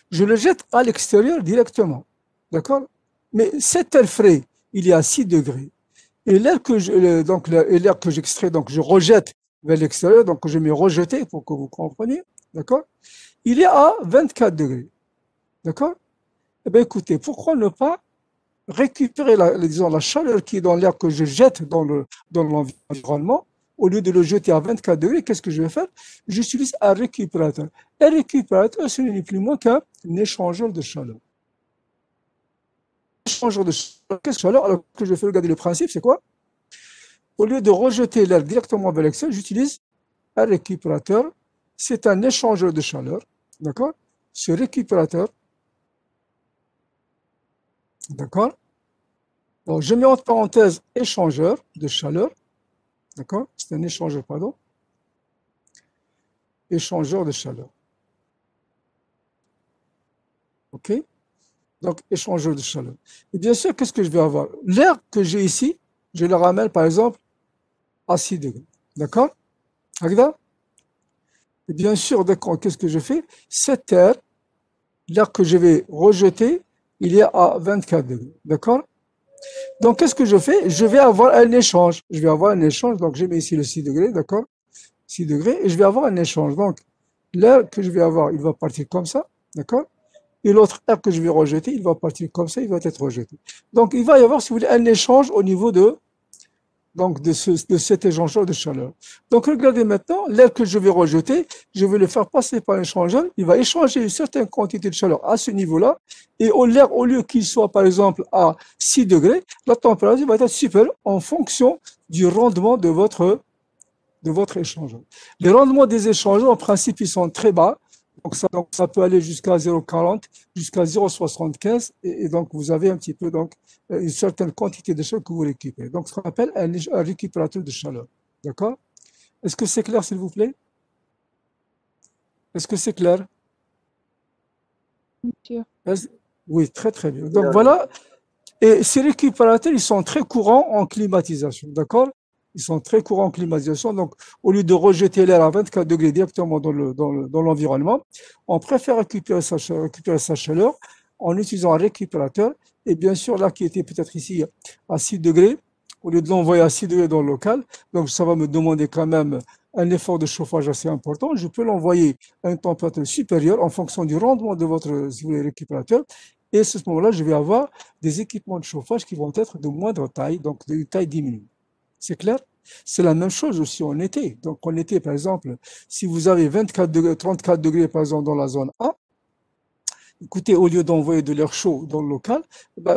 A: Je le jette à l'extérieur directement. D'accord? Mais cet air frais, il est à 6 degrés. Et l'air que j'extrais, donc je rejette vers l'extérieur, donc je mets rejeté pour que vous compreniez, d'accord? Il est à 24 degrés, d'accord? Eh bien, écoutez, pourquoi ne pas récupérer la chaleur qui est dans l'air que je jette dans l'environnement, au lieu de le jeter à 24 degrés, qu'est-ce que je vais faire? J'utilise un récupérateur. Un récupérateur, ce n'est plus moins qu'un échangeur de chaleur. Échangeur de chaleur, qu'est-ce que chaleur? Alors que je fais regarder le principe, c'est quoi? Au lieu de rejeter l'air directement vers l'extérieur, j'utilise un récupérateur. C'est un échangeur de chaleur. D'accord? Ce récupérateur. D'accord? Donc, je mets entre parenthèses échangeur de chaleur. D'accord? C'est un échangeur, pardon. Échangeur de chaleur. OK? Donc, échangeur de chaleur. Et bien sûr, qu'est-ce que je vais avoir? L'air que j'ai ici, je le ramène, par exemple, à 6 degrés. D'accord? Et bien sûr, qu'est-ce que je fais? Cet air, l'air que je vais rejeter, il est à 24 degrés. D'accord? Donc, qu'est-ce que je fais? Je vais avoir un échange. Je vais avoir un échange. Donc, j'ai mis ici le 6 degrés. D'accord? 6 degrés. Et je vais avoir un échange. Donc, l'air que je vais avoir, il va partir comme ça. D'accord? Et l'autre air que je vais rejeter, il va partir comme ça, il va être rejeté. Donc, il va y avoir, si vous voulez, un échange au niveau de cet échangeur de chaleur. Donc, regardez maintenant, l'air que je vais rejeter, je vais le faire passer par l'échangeur, il va échanger une certaine quantité de chaleur à ce niveau-là, et l'air, au lieu qu'il soit, par exemple, à 6 degrés, la température va être supérieure en fonction du rendement de votre échangeur. Les rendements des échangeurs, en principe, ils sont très bas. Donc ça peut aller jusqu'à 0,40, jusqu'à 0,75. Et donc, vous avez un petit peu une certaine quantité de chaleur que vous récupérez. Donc, ce qu'on appelle un récupérateur de chaleur. D'accord? Est-ce que c'est clair, s'il vous plaît? Est-ce que c'est clair?
C: Monsieur.
A: Oui, très, très bien. Donc, voilà. Et ces récupérateurs, ils sont très courants en climatisation. D'accord? Ils sont très courants en climatisation. Donc, au lieu de rejeter l'air à 24 degrés directement dans l'environnement, on préfère récupérer sa chaleur en utilisant un récupérateur. Et bien sûr, là, qui était peut-être ici à 6 degrés, au lieu de l'envoyer à 6 degrés dans le local, donc ça va me demander quand même un effort de chauffage assez important. Je peux l'envoyer à une température supérieure en fonction du rendement de votre, si vous voulez, récupérateur. Et à ce moment-là, je vais avoir des équipements de chauffage qui vont être de moindre taille, donc de taille diminuée. C'est clair? C'est la même chose aussi en été. Donc en été, par exemple, si vous avez 24 degrés, 34 degrés, par exemple, dans la zone A, écoutez, au lieu d'envoyer de l'air chaud dans le local,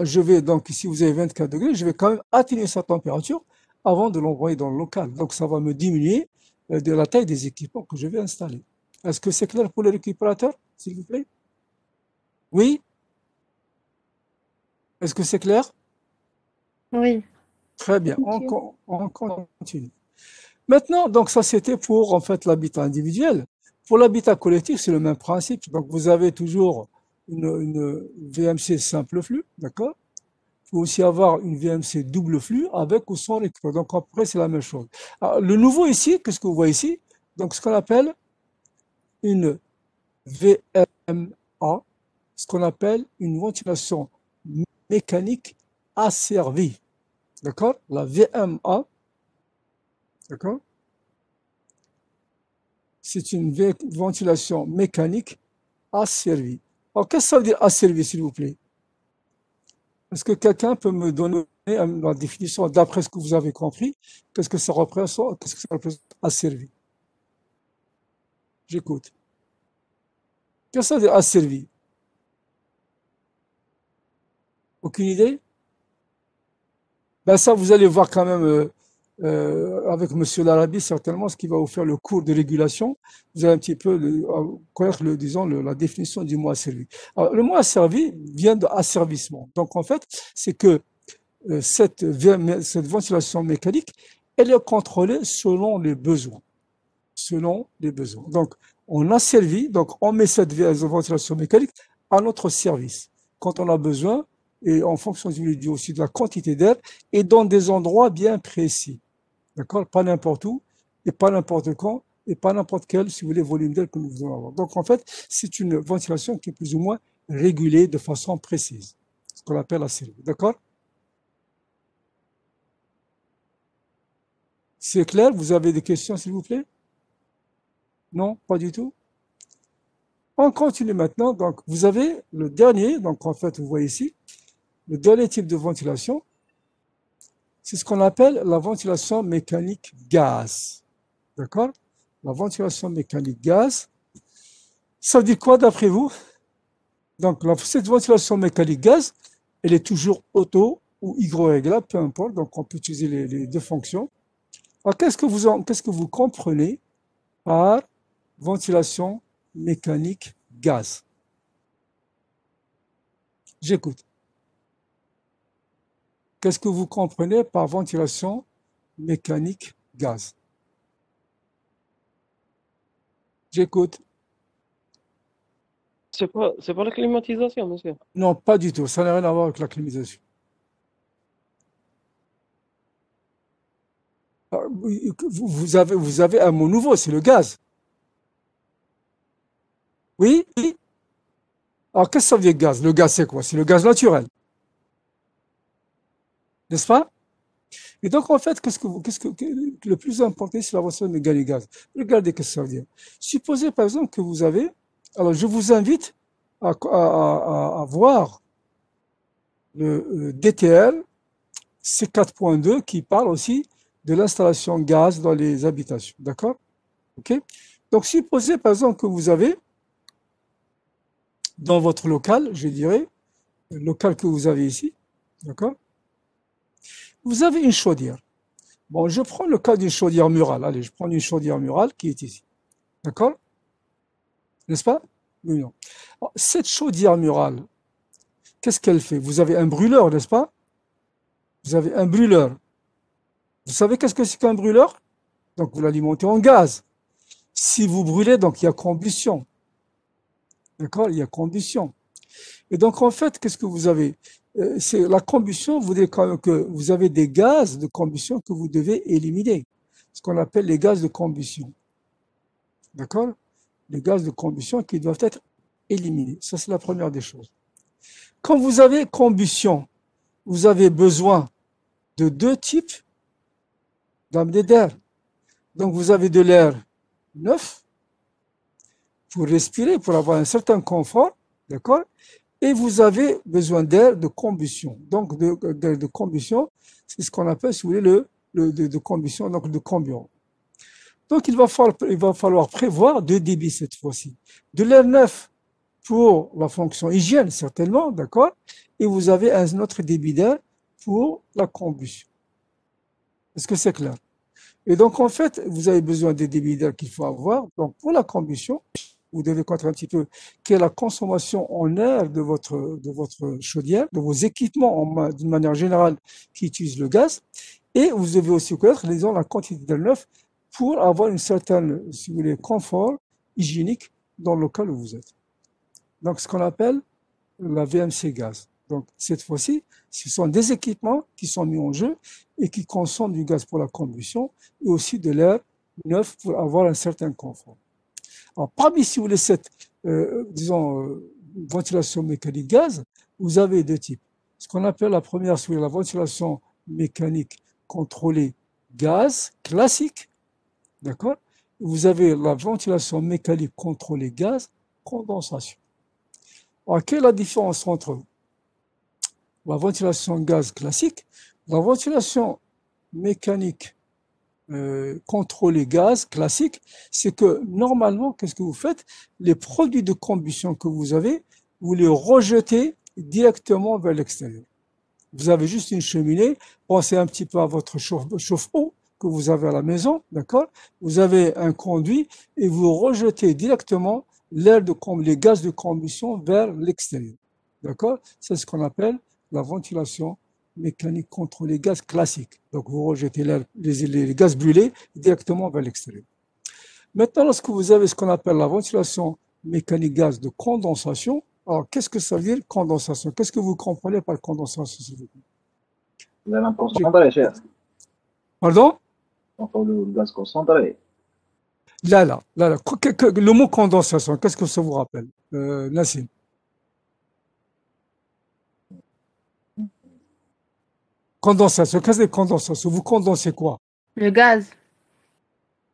A: je vais donc, si vous avez 24 degrés, je vais quand même atténuer sa température avant de l'envoyer dans le local. Donc ça va me diminuer de la taille des équipements que je vais installer. Est-ce que c'est clair pour les récupérateurs, s'il vous plaît? Oui? Est-ce que c'est clair?
C: Oui.
A: Très bien, on continue. Maintenant, donc ça c'était pour en fait l'habitat individuel. Pour l'habitat collectif, c'est le même principe. Donc vous avez toujours une VMC simple flux, d'accord? Il faut aussi avoir une VMC double flux avec ou sans récupérateur. Donc après, c'est la même chose. Alors, le nouveau ici, qu'est-ce que vous voyez ici? Donc ce qu'on appelle une VMA, ce qu'on appelle une ventilation mécanique asservie. D'accord? La VMA, d'accord? C'est une ventilation mécanique asservie. Alors, qu'est-ce que ça veut dire asservie, s'il vous plaît? Est-ce que quelqu'un peut me donner la définition, d'après ce que vous avez compris, qu'est-ce que ça représente asservi? J'écoute. Qu'est-ce que ça veut dire asservi? Aucune idée? Ben ça, vous allez voir quand même avec Monsieur Larabi, certainement, ce qui va vous faire le cours de régulation. Vous allez un petit peu connaître, disons, la définition du mot asservi. Alors, le mot asservi vient de asservissement. Donc, en fait, c'est que cette ventilation mécanique, elle est contrôlée selon les besoins. Selon les besoins. Donc, on asservit, donc on met cette ventilation mécanique à notre service. Quand on a besoin, et en fonction aussi de la quantité d'air, et dans des endroits bien précis. D'accord? Pas n'importe où, et pas n'importe quand, et pas n'importe quel, si vous voulez, volume d'air que nous voulons avoir. Donc, en fait, c'est une ventilation qui est plus ou moins régulée de façon précise. Ce qu'on appelle la servue. D'accord? C'est clair? Vous avez des questions, s'il vous plaît? Non? Pas du tout? On continue maintenant. Donc, vous avez le dernier, donc en fait, vous voyez ici, le dernier type de ventilation, c'est ce qu'on appelle la ventilation mécanique gaz. D'accord? La ventilation mécanique gaz, ça dit quoi d'après vous? Donc, cette ventilation mécanique gaz, elle est toujours auto ou hygroréglable, peu importe, donc on peut utiliser les deux fonctions. Alors, qu'est-ce que vous comprenez par ventilation mécanique gaz? J'écoute. Qu'est-ce que vous comprenez par ventilation mécanique gaz? J'écoute.
B: C'est pas la climatisation, monsieur.
A: Non, pas du tout. Ça n'a rien à voir avec la climatisation. Vous avez un mot nouveau, c'est le gaz. Oui? Alors, qu'est-ce que ça veut dire gaz? Le gaz, c'est quoi? C'est le gaz naturel. N'est-ce pas? Et donc, en fait, le plus important, c'est la ventilation mécanique gaz. Regardez ce que ça veut dire. Supposez, par exemple, que vous avez... Alors, je vous invite à voir le DTL C4.2 qui parle aussi de l'installation gaz dans les habitations. D'accord? Ok? Donc, supposez par exemple que vous avez dans votre local, je dirais, le local que vous avez ici, d'accord? Vous avez une chaudière. Bon, je prends le cas d'une chaudière murale. Allez, je prends une chaudière murale qui est ici. D'accord? N'est-ce pas? Oui, non. Alors, cette chaudière murale, qu'est-ce qu'elle fait? Vous avez un brûleur, n'est-ce pas? Vous avez un brûleur. Vous savez qu'est-ce que c'est qu'un brûleur? Donc, vous l'alimentez en gaz. Si vous brûlez, donc il y a combustion. D'accord? Il y a combustion. Et donc, en fait, qu'est-ce que vous avez? C'est la combustion, vous dites quand même que vous avez des gaz de combustion que vous devez éliminer. Ce qu'on appelle les gaz de combustion. D'accord? Les gaz de combustion qui doivent être éliminés. Ça, c'est la première des choses. Quand vous avez combustion, vous avez besoin de deux types d'amener d'air. Donc, vous avez de l'air neuf pour respirer, pour avoir un certain confort. D'accord? Et vous avez besoin d'air de combustion. Donc, de combustion, c'est ce qu'on appelle, si vous voulez, de combustion, donc de combion. Donc, il va falloir prévoir deux débits cette fois-ci. De l'air neuf pour la fonction hygiène, certainement, d'accord? Et vous avez un autre débit d'air pour la combustion. Est-ce que c'est clair? Et donc, en fait, vous avez besoin des débits d'air qu'il faut avoir. Donc, pour la combustion, vous devez connaître un petit peu quelle est la consommation en air de votre chaudière, de vos équipements d'une manière générale qui utilisent le gaz. Et vous devez aussi connaître, disons, la quantité d'air neuf pour avoir une certaine, si vous voulez, confort hygiénique dans le local où vous êtes. Donc, ce qu'on appelle la VMC gaz. Donc, cette fois-ci, ce sont des équipements qui sont mis en jeu et qui consomment du gaz pour la combustion et aussi de l'air neuf pour avoir un certain confort. Alors, parmi, si vous voulez, cette, ventilation mécanique gaz, vous avez deux types. Ce qu'on appelle la première, c'est la ventilation mécanique contrôlée gaz classique, d'accord? Vous avez la ventilation mécanique contrôlée gaz condensation. Alors, quelle est la différence entre la ventilation gaz classique, la ventilation mécanique contrôlée gaz classique, c'est que normalement, qu'est-ce que vous faites? Les produits de combustion que vous avez, vous les rejetez directement vers l'extérieur. Vous avez juste une cheminée, pensez un petit peu à votre chauffe-eau que vous avez à la maison, d'accord? Vous avez un conduit et vous rejetez directement les gaz de combustion vers l'extérieur, d'accord? C'est ce qu'on appelle la ventilation mécanique contrôlée gaz classique. Donc, vous rejetez les gaz brûlés directement vers l'extérieur. Maintenant, lorsque vous avez ce qu'on appelle la ventilation mécanique gaz de condensation, alors qu'est-ce que ça veut dire condensation? Qu'est-ce que vous comprenez par condensation, s'il vous plaît?
E: Gaz concentré, cher.
A: Pardon?
E: Le gaz concentré.
A: Là. Le mot condensation, qu'est-ce que ça vous rappelle, Nassim? Condensation, qu'est-ce que c'est condensation? Vous condensez quoi?
C: Le gaz.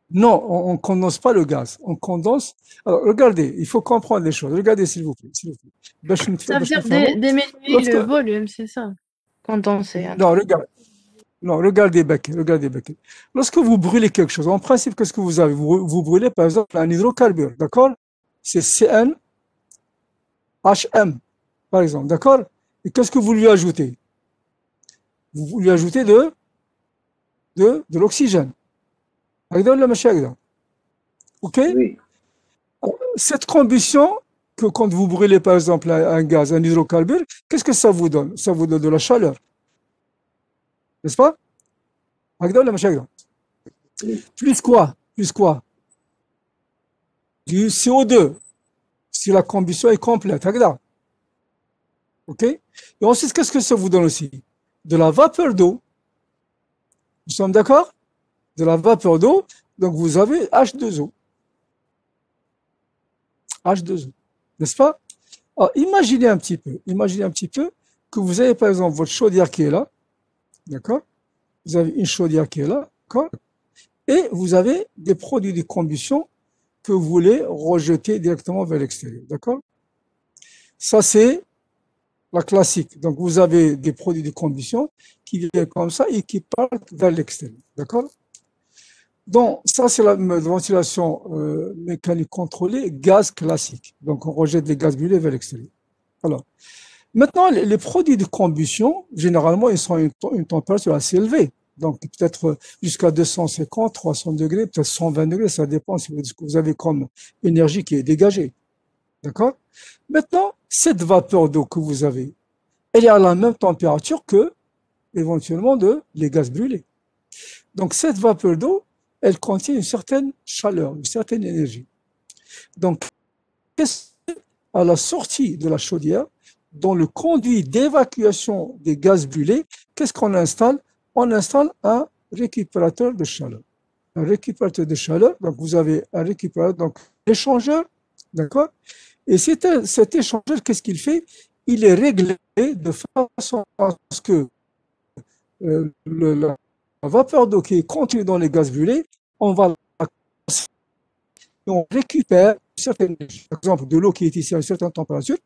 A: Non, on ne condense pas le gaz. On condense. Alors, regardez, il faut comprendre les choses. Regardez, s'il vous plaît.
C: Ça veut dire diminuer le volume, c'est ça. Condenser.
A: Non, regardez, Beck. Lorsque vous brûlez quelque chose, en principe, qu'est-ce que vous avez? Vous brûlez, par exemple, un hydrocarbure, d'accord? C'est CnHM, par exemple, d'accord? Et qu'est-ce que vous lui ajoutez? Vous lui ajoutez de l'oxygène. Ok?
E: Oui.
A: Cette combustion, que quand vous brûlez par exemple un gaz, un hydrocarbure, qu'est-ce que ça vous donne? Ça vous donne de la chaleur. N'est-ce pas? Plus quoi? Du CO2, si la combustion est complète. Ok? Et ensuite, qu'est-ce que ça vous donne aussi? De la vapeur d'eau. Nous sommes d'accord? De la vapeur d'eau, donc vous avez H2O. N'est-ce pas? Alors, imaginez un petit peu que vous avez par exemple votre chaudière qui est là, d'accord? Vous avez une chaudière qui est là, d'accord? Et vous avez des produits de combustion que vous voulez rejeter directement vers l'extérieur, d'accord? Ça, c'est la classique. Donc, vous avez des produits de combustion qui viennent comme ça et qui partent vers l'extérieur. D'accord? Donc, ça, c'est la ventilation mécanique contrôlée, gaz classique. Donc, on rejette les gaz brûlés vers l'extérieur. Alors, maintenant, les produits de combustion, généralement, ils sont à une température assez élevée. Donc, peut-être jusqu'à 250, 300 degrés, peut-être 120 degrés, ça dépend de ce que vous avez comme énergie qui est dégagée. D'accord? Maintenant, cette vapeur d'eau que vous avez, elle est à la même température que, éventuellement, les gaz brûlés. Donc, cette vapeur d'eau, elle contient une certaine chaleur, une certaine énergie. Donc, à la sortie de la chaudière, dans le conduit d'évacuation des gaz brûlés, qu'est-ce qu'on installe? On installe un récupérateur de chaleur. Un récupérateur de chaleur, donc vous avez un récupérateur, donc échangeur, d'accord? Et cet échangeur, qu'est-ce qu'il fait? Il est réglé de façon à ce que la vapeur d'eau qui est contenue dans les gaz brûlés, on va la et on récupère certaines, par exemple, de l'eau qui est ici à une certaine température.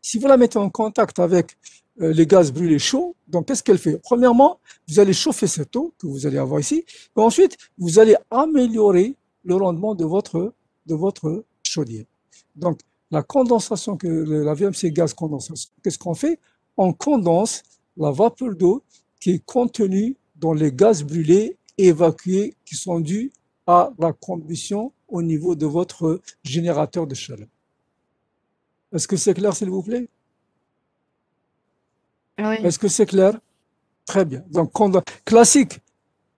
A: Si vous la mettez en contact avec les gaz brûlés chauds, donc qu'est-ce qu'elle fait? Premièrement, vous allez chauffer cette eau que vous allez avoir ici, et ensuite, vous allez améliorer le rendement de votre chaudière. Donc, la condensation, la VMC gaz condensation, qu'est-ce qu'on fait? On condense la vapeur d'eau qui est contenue dans les gaz brûlés évacués qui sont dus à la combustion au niveau de votre générateur de chaleur. Est-ce que c'est clair, s'il vous plaît?
C: Oui.
A: Est-ce que c'est clair? Très bien. Donc, classique,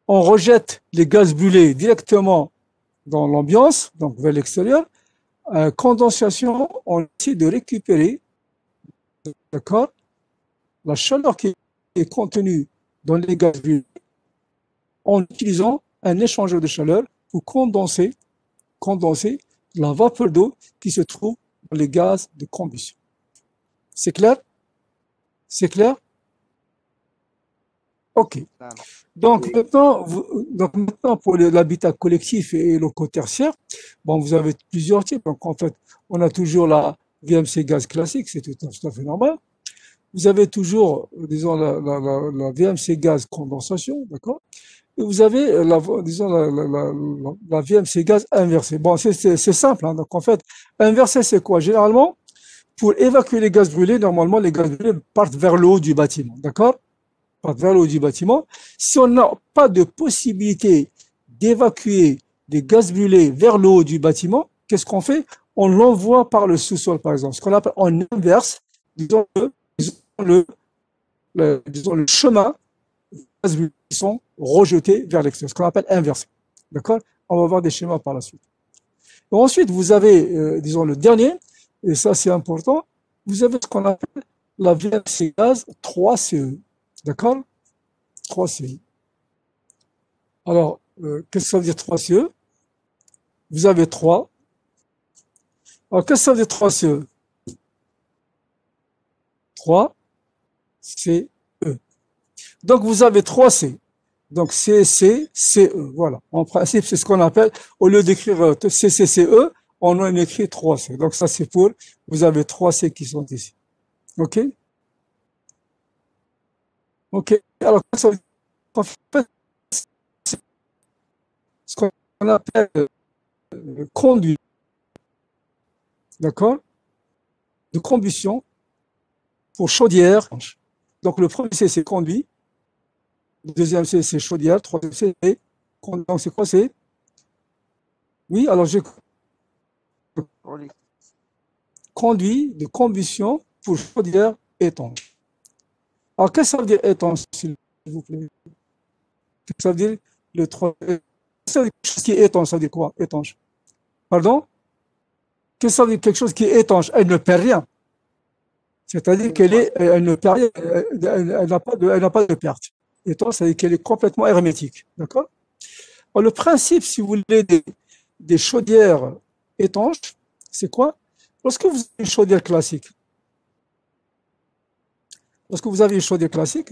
A: on rejette les gaz brûlés directement dans l'ambiance, donc vers l'extérieur. Condensation, on essaie de récupérer, d'accord, la chaleur qui est contenue dans les gaz brûlés en utilisant un échangeur de chaleur pour condenser la vapeur d'eau qui se trouve dans les gaz de combustion. C'est clair? C'est clair? OK. Donc,
E: Oui.
A: maintenant, pour l'habitat collectif et locaux tertiaires, bon, vous avez plusieurs types. Donc, en fait, on a toujours la VMC gaz classique, c'est tout à fait normal. Vous avez toujours, disons, la VMC gaz condensation, d'accord? Et vous avez, la VMC gaz inversée. Bon, c'est simple, hein. Donc, en fait, inversé, c'est quoi? Généralement, pour évacuer les gaz brûlés, normalement, les gaz brûlés partent vers le haut du bâtiment, d'accord? Partent vers le haut du bâtiment. Si on n'a pas de possibilité d'évacuer les gaz brûlés vers le haut du bâtiment, qu'est-ce qu'on fait? On l'envoie par le sous-sol, par exemple. Ce qu'on appelle en inverse, disons le chemin des gaz brûlés qui sont rejetés vers l'extérieur, ce qu'on appelle inversé. D'accord? On va voir des schémas par la suite. Et ensuite, vous avez, disons, le dernier, et ça c'est important, vous avez ce qu'on appelle la VMC gaz 3CE. D'accord? 3CE. Alors, qu'est-ce que ça veut dire 3CE? Vous avez 3. Alors, qu'est-ce que ça veut dire 3CE? 3CE. Donc, vous avez 3C. Donc, CCCE. Voilà. En principe, c'est ce qu'on appelle, au lieu d'écrire CCCE, on en écrit 3C. Donc, ça, c'est pour, vous avez 3C qui sont ici. OK? OK. Alors, ça veut dire qu'en fait, c'est ce qu'on appelle conduit, d'accord, de combustion pour chaudière. Donc, le premier C, c'est conduit. Le deuxième C, c'est chaudière. Le troisième C, c'est conduit. Donc, c'est quoi? C'est oui, alors j'ai conduit de combustion pour chaudière étanche. Alors, qu'est-ce que ça veut dire étanche, s'il vous plaît? Qu'est-ce que ça veut dire le troisième? Ça veut dire quelque chose qui est étanche, ça veut dire quoi? Étanche. Pardon? Qu'est-ce que ça veut dire quelque chose qui est étanche? Elle ne perd rien. C'est-à-dire elle ne perd rien, elle n'a pas de perte. Étanche, ça veut dire qu'elle est complètement hermétique. D'accord? Alors, le principe, si vous voulez, des chaudières étanches, c'est quoi? Lorsque vous avez une chaudière classique,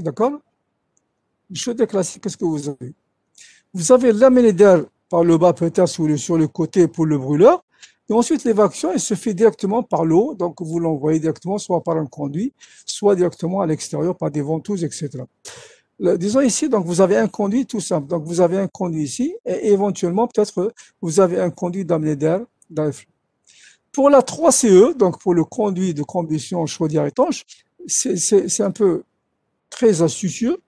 A: d'accord? Une chaudière classique, qu'est-ce que vous avez? Vous avez l'amener d'air par le bas, peut-être sur le côté pour le brûleur, Et ensuite, l'évacuation, elle se fait directement par l'eau. Donc, vous l'envoyez directement, soit par un conduit, soit directement à l'extérieur par des ventouses, etc. Disons ici, donc, vous avez un conduit tout simple. Donc, vous avez un conduit ici et éventuellement, peut-être, vous avez un conduit d'amener d'air dans les flux. Pour la 3CE, donc pour le conduit de combustion chaudière étanche, c'est un peu très astucieux.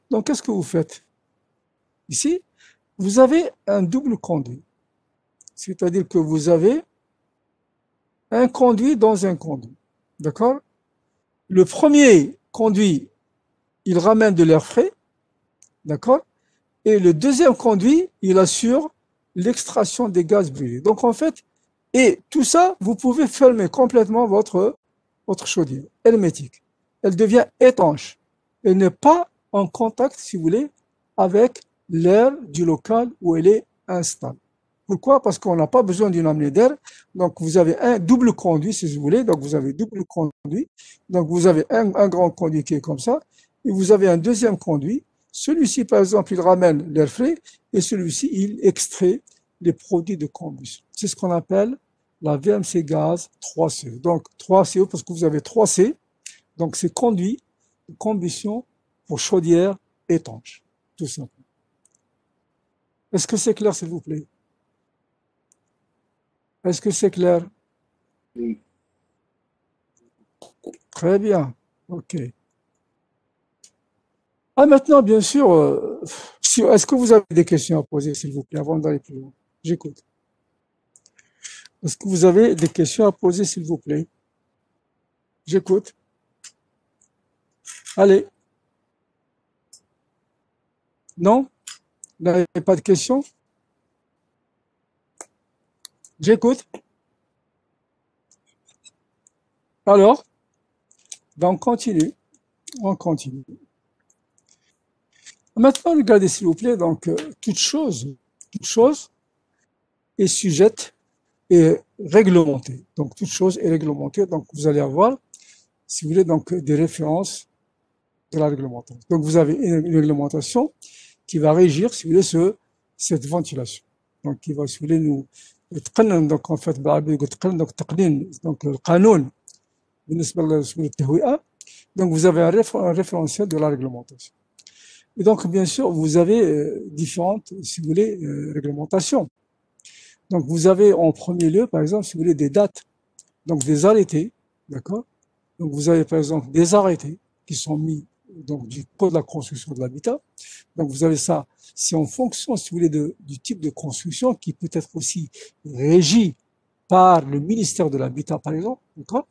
A: Donc, qu'est-ce que vous faites? Ici, vous avez un double conduit. C'est-à-dire que vous avez un conduit dans un conduit. D'accord? Le premier conduit, il ramène de l'air frais. D'accord? Et le deuxième conduit, il assure l'extraction des gaz brûlés. Donc, en fait, et tout ça, vous pouvez fermer complètement votre chaudière hermétique. Elle devient étanche. Elle n'est pas en contact, si vous voulez, avec l'air du local où elle est installée. Pourquoi? Parce qu'on n'a pas besoin d'une amenée d'air. Donc, vous avez un double conduit, si vous voulez. Donc, vous avez double conduit. Donc, vous avez un grand conduit qui est comme ça. Et vous avez un deuxième conduit. Celui-ci, par exemple, il ramène l'air frais. Et celui-ci, il extrait les produits de combustion. C'est ce qu'on appelle la VMC gaz 3CE. Donc, 3CE parce que vous avez 3C. Donc, c'est conduit de combustion pour chaudière étanche. Tout simplement. Est-ce que c'est clair, s'il vous plaît? Est-ce que c'est clair?
E: Oui.
A: Très bien. OK. Ah, maintenant, bien sûr, est-ce que vous avez des questions à poser, s'il vous plaît, avant d'aller plus loin? J'écoute. Est-ce que vous avez des questions à poser, s'il vous plaît? J'écoute. Allez. Non? Vous n'avez pas de questions? J'écoute. Alors, ben on continue. On continue. Maintenant, regardez, s'il vous plaît, donc, toute chose est sujette et réglementée. Donc, toute chose est réglementée. Donc, vous allez avoir, si vous voulez, donc, des références de la réglementation. Donc, vous avez une réglementation qui va régir, si vous voulez, cette ventilation. Donc, qui va, si vous voulez, nous, donc, en fait, donc, le قانون بالنسبة للتهوئة. Donc, vous avez un référentiel de la réglementation. Et donc, bien sûr, vous avez différentes, si vous voulez, réglementations. Donc, vous avez en premier lieu, par exemple, si vous voulez, des dates, donc des arrêtés, d'accord? Donc, vous avez, par exemple, des arrêtés qui sont mis donc, du code de la construction de l'habitat. Donc, vous avez ça, c'est en fonction, si vous voulez, du type de construction qui peut être aussi régi par le ministère de l'Habitat, par exemple, d'accord?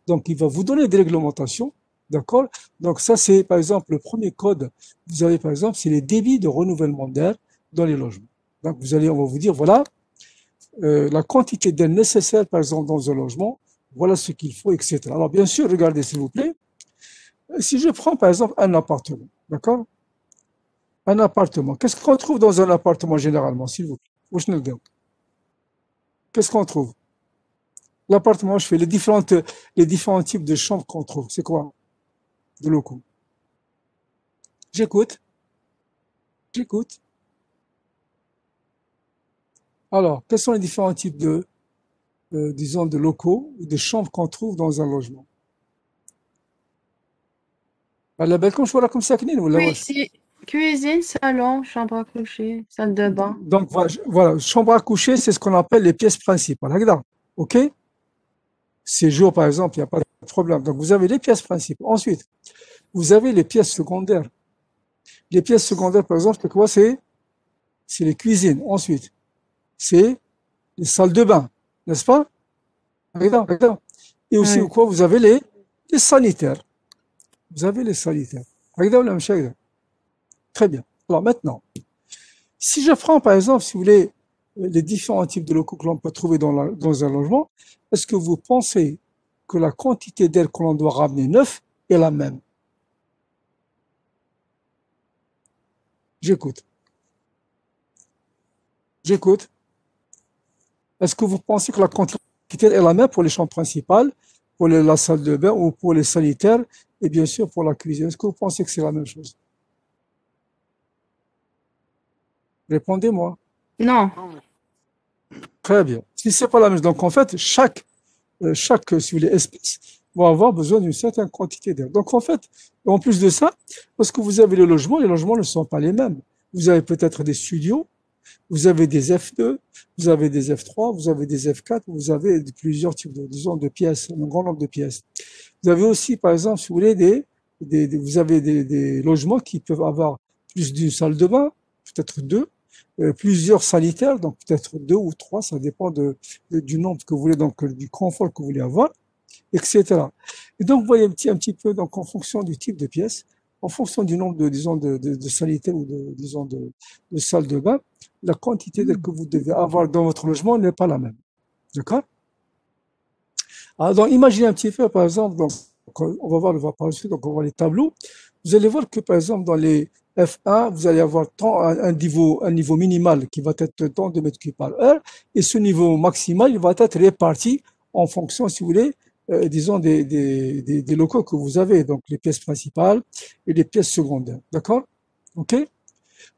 A: Donc, il va vous donner des réglementations, d'accord? Donc, ça, c'est, par exemple, le premier code. Vous avez, par exemple, c'est les débits de renouvellement d'air dans les logements. Donc, on va vous dire, voilà, la quantité d'air nécessaire, par exemple, dans un logement, voilà ce qu'il faut, etc. Alors, bien sûr, regardez, s'il vous plaît. Si je prends, par exemple, un appartement, d'accord? Un appartement. Qu'est-ce qu'on trouve dans un appartement, généralement, s'il vous plaît? Qu'est-ce qu'on trouve? L'appartement, je fais les différents types de chambres qu'on trouve. C'est quoi? De locaux. J'écoute. Alors, quels sont les différents types disons, de locaux ou de chambres qu'on trouve dans un logement? على بالكم شو راكم ساكنين ولا واش؟
C: Cuisine, salon, chambre à coucher, salle de bain.
A: Donc voilà, chambre à coucher, c'est ce qu'on appelle les pièces principales. هكذا. OK? Séjour, par exemple, il n'y a pas de problème. Donc, vous avez les pièces principales. Ensuite, vous avez les pièces secondaires. Les pièces secondaires, par exemple, c'est quoi? C'est les cuisines. Ensuite, c'est les salles de bain, n'est-ce pas? Et aussi,
C: Ouais.
A: quoi? Vous avez les sanitaires. Vous avez les sanitaires. Très bien. Alors maintenant, si je prends, par exemple, si vous voulez, les différents types de locaux que l'on peut trouver dans un logement, est-ce que vous pensez que la quantité d'air que l'on doit ramener neuf est la même? J'écoute. Est-ce que vous pensez que la quantité est la même pour les chambres principales, pour la salle de bain ou pour les sanitaires et bien sûr pour la cuisine? Est-ce que vous pensez que c'est la même chose? Répondez-moi.
C: Non.
A: Très bien. Si c'est pas la même, donc en fait, chaque si vous voulez, espèce va avoir besoin d'une certaine quantité d'air. Donc en fait, en plus de ça, parce que vous avez les logements ne sont pas les mêmes. Vous avez peut-être des studios, vous avez des F2, vous avez des F3, vous avez des F4, vous avez plusieurs types disons, de pièces, un grand nombre de pièces. Vous avez aussi, par exemple, si vous voulez, vous avez des logements qui peuvent avoir plus d'une salle de bain, peut-être deux, plusieurs sanitaires, donc peut-être deux ou trois, ça dépend du nombre que vous voulez, donc du confort que vous voulez avoir, etc. Et donc, vous voyez un petit peu, donc en fonction du type de pièce, en fonction du nombre disons, de sanitaires ou disons, de salles de bain, la quantité d'air que vous devez avoir dans votre logement n'est pas la même. D'accord? Alors, donc, imaginez un petit peu, par exemple, donc, on va voir par la suite, donc on va voir les tableaux. Vous allez voir que, par exemple, dans les F1, vous allez avoir un niveau minimal qui va être tant de mètres cubes par heure, et ce niveau maximal, il va être réparti en fonction, si vous voulez, disons, des locaux que vous avez, donc les pièces principales et les pièces secondaires. D'accord? OK?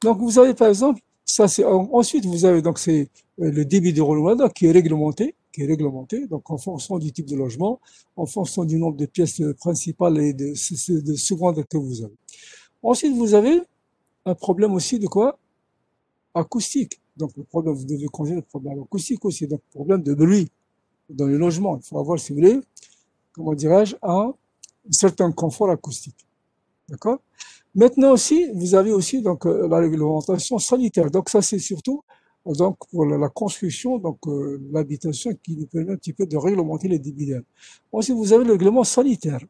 A: Donc, vous avez, par exemple, ça, ensuite, vous avez, donc, c'est le débit de roulement qui est réglementé, donc en fonction du type de logement, en fonction du nombre de pièces principales et de secondaires que vous avez. Ensuite, vous avez un problème aussi de quoi? Acoustique. Donc, le problème, vous devez conjurer le problème acoustique aussi, donc problème de bruit dans les logements. Il faut avoir, si vous voulez, comment dirais-je, un certain confort acoustique. D'accord? Maintenant aussi, vous avez aussi donc la réglementation sanitaire. Donc ça, c'est surtout donc pour la construction, donc l'habitation qui nous permet un petit peu de réglementer les débits d'air. Ensuite, vous avez le règlement sanitaire.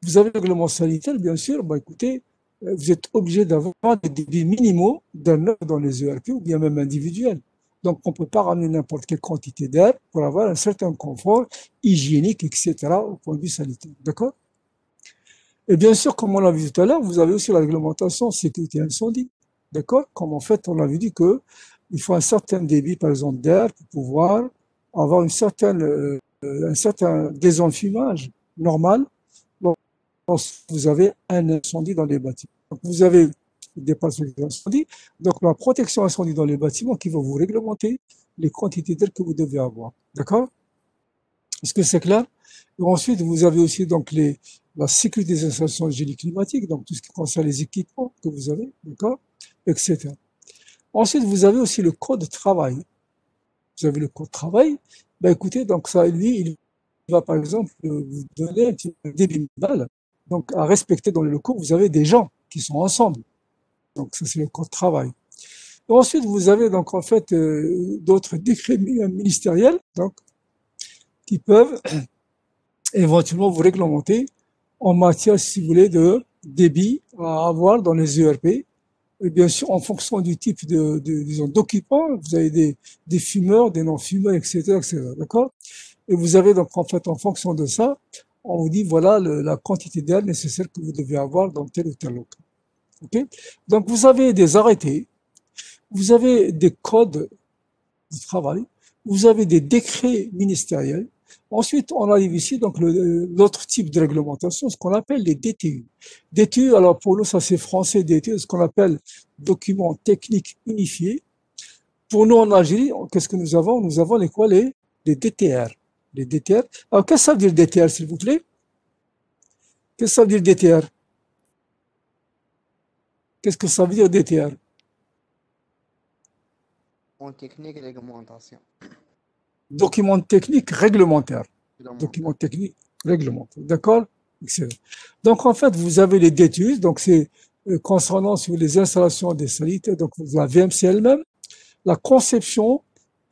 A: Vous avez le règlement sanitaire, bien sûr. Bah écoutez, vous êtes obligé d'avoir des débits minimaux d'un œuf dans les ERP ou bien même individuels. Donc, on ne peut pas ramener n'importe quelle quantité d'air pour avoir un certain confort hygiénique, etc. au point de vue sanitaire. D'accord? Et bien sûr, comme on l'a vu tout à l'heure, vous avez aussi la réglementation sécurité incendie. D'accord? Comme en fait, on avait dit que il faut un certain débit, par exemple, d'air pour pouvoir avoir un certain désenfumage normal lorsque vous avez un incendie dans les bâtiments. Donc, vous avez des passages d'incendie, donc la protection incendie dans les bâtiments qui va vous réglementer les quantités d'air que vous devez avoir. D'accord? Est-ce que c'est clair? Et ensuite, vous avez aussi donc la sécurité des installations de génie climatique, donc tout ce qui concerne les équipements que vous avez, d'accord, etc. Ensuite, vous avez aussi le code de travail. Vous avez le code de travail. Ben écoutez, donc ça, lui, il va par exemple vous donner un petit débit minimal. Donc à respecter dans les locaux, vous avez des gens qui sont ensemble. Donc ça, c'est le code de travail. Et ensuite, vous avez donc en fait d'autres décrets ministériels, donc qui peuvent éventuellement vous réglementer en matière, si vous voulez, de débit à avoir dans les ERP. Et bien sûr, en fonction du type disons, d'occupants, vous avez des fumeurs, des non-fumeurs, etc., etc. D'accord? Et vous avez donc, en fait, en fonction de ça, on vous dit, voilà, la quantité d'air nécessaire que vous devez avoir dans tel ou tel local. OK? Donc, vous avez des arrêtés, vous avez des codes du travail, vous avez des décrets ministériels. Ensuite, on arrive ici, donc, l'autre type de réglementation, ce qu'on appelle les DTU. DTU, alors pour nous, ça c'est français, DTU, ce qu'on appelle documents techniques unifiés. Pour nous, en Algérie, qu'est-ce que nous avons? Nous avons les DTR. Les DTR. Alors, qu'est-ce que ça veut dire DTR, s'il vous plaît? Qu'est-ce que ça veut dire DTR? Qu'est-ce que ça veut dire DTR?
D: En technique et réglementation.
A: Document technique réglementaire.
D: Réglementaire.
A: Document technique réglementaire. D'accord? Excellent. Donc, en fait, vous avez les DTU, donc c'est concernant sur les installations des sanitaires, donc la VMC elle-même, la conception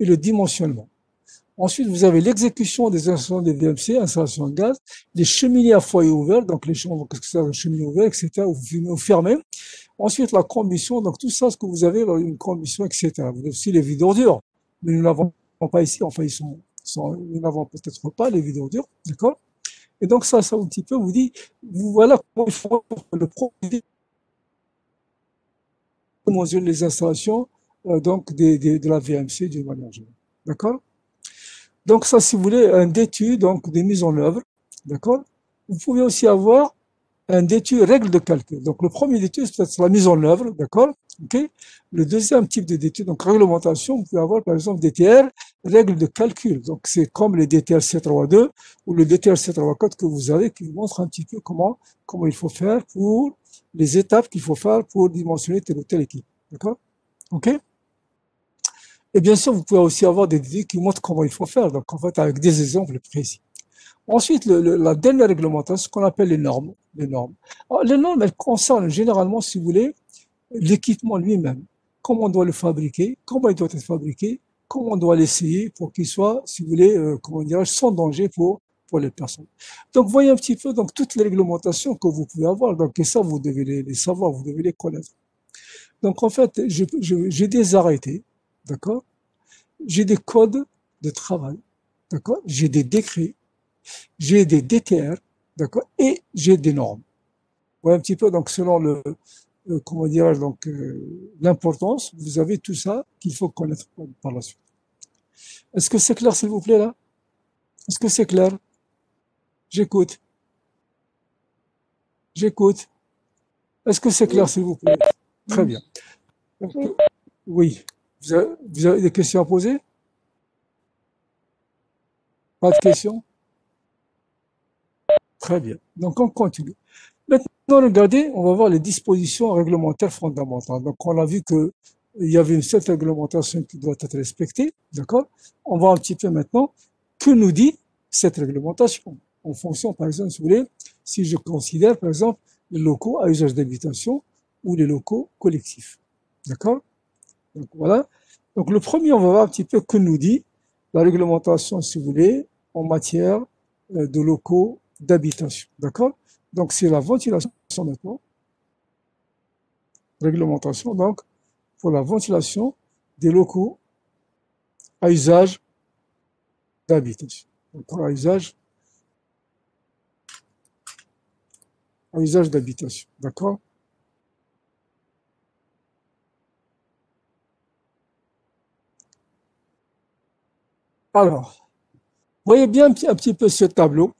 A: et le dimensionnement. Ensuite, vous avez l'exécution des installations des VMC, installations de gaz, les cheminées à foyer ouvert, donc les chambres, qu'est-ce que c'est, les cheminées ouvertes, etc., ou fermées. Ensuite, la combustion, donc tout ça, ce que vous avez, une combustion, etc. Vous avez aussi les vides d'ordures, mais nous n'avons pas ici, enfin, nous n'avons peut-être pas les vides d'ordures, d'accord? Et donc, ça un petit peu vous dit, voilà comment il faut le produit mesurer les installations, donc, de la VMC d'une manière générale. D'accord? Donc, ça, si vous voulez, un DTU, donc, des mises en œuvre. D'accord? Vous pouvez aussi avoir un détude règle de calcul. Donc, le premier détude, c'est la mise en œuvre, d'accord? Ok. Le deuxième type de détude, donc réglementation, vous pouvez avoir par exemple DTR, règle de calcul. Donc, c'est comme le DTR C32 ou le DTR C34 que vous avez, qui vous montre un petit peu comment il faut faire pour les étapes qu'il faut faire pour dimensionner telle ou telle équipe. D'accord? Ok? Et bien sûr, vous pouvez aussi avoir des détudes qui montrent comment il faut faire. Donc, en fait, avec des exemples précis. Ensuite, la dernière réglementation, ce qu'on appelle les normes. Les normes. Alors, les normes, elles concernent généralement, si vous voulez, l'équipement lui-même. Comment on doit le fabriquer, comment il doit être fabriqué, comment on doit l'essayer pour qu'il soit, si vous voulez, comment dirais-je, sans danger pour les personnes. Donc, voyez un petit peu donc toutes les réglementations que vous pouvez avoir. Donc, et ça, vous devez les savoir, vous devez les connaître. Donc, en fait, j'ai des arrêtés, d'accord? J'ai des codes de travail, d'accord? J'ai des décrets, j'ai des DTR, d'accord? Et j'ai des normes. Vous voyez un petit peu, donc, selon comment dirais-je, donc, l'importance, vous avez tout ça qu'il faut connaître par la suite. Est-ce que c'est clair, s'il vous plaît, là? Est-ce que c'est clair? J'écoute. J'écoute. Est-ce que c'est clair, s'il vous plaît? Très bien. Donc, oui. Vous avez des questions à poser? Pas de questions? Très bien. Donc, on continue. Maintenant, regardez, on va voir les dispositions réglementaires fondamentales. Donc, on a vu que il y avait une certaine réglementation qui doit être respectée, d'accord? On va un petit peu maintenant, que nous dit cette réglementation? En fonction, par exemple, si vous voulez, si je considère, par exemple, les locaux à usage d'habitation ou les locaux collectifs. D'accord? Donc, voilà. Donc, le premier, on va voir un petit peu que nous dit la réglementation, si vous voulez, en matière de locaux d'habitation. D'accord? Donc, c'est la ventilation maintenant. Réglementation, donc, pour la ventilation des locaux à usage d'habitation. Donc, à usage d'habitation. D'accord? Alors, voyez bien un petit peu ce tableau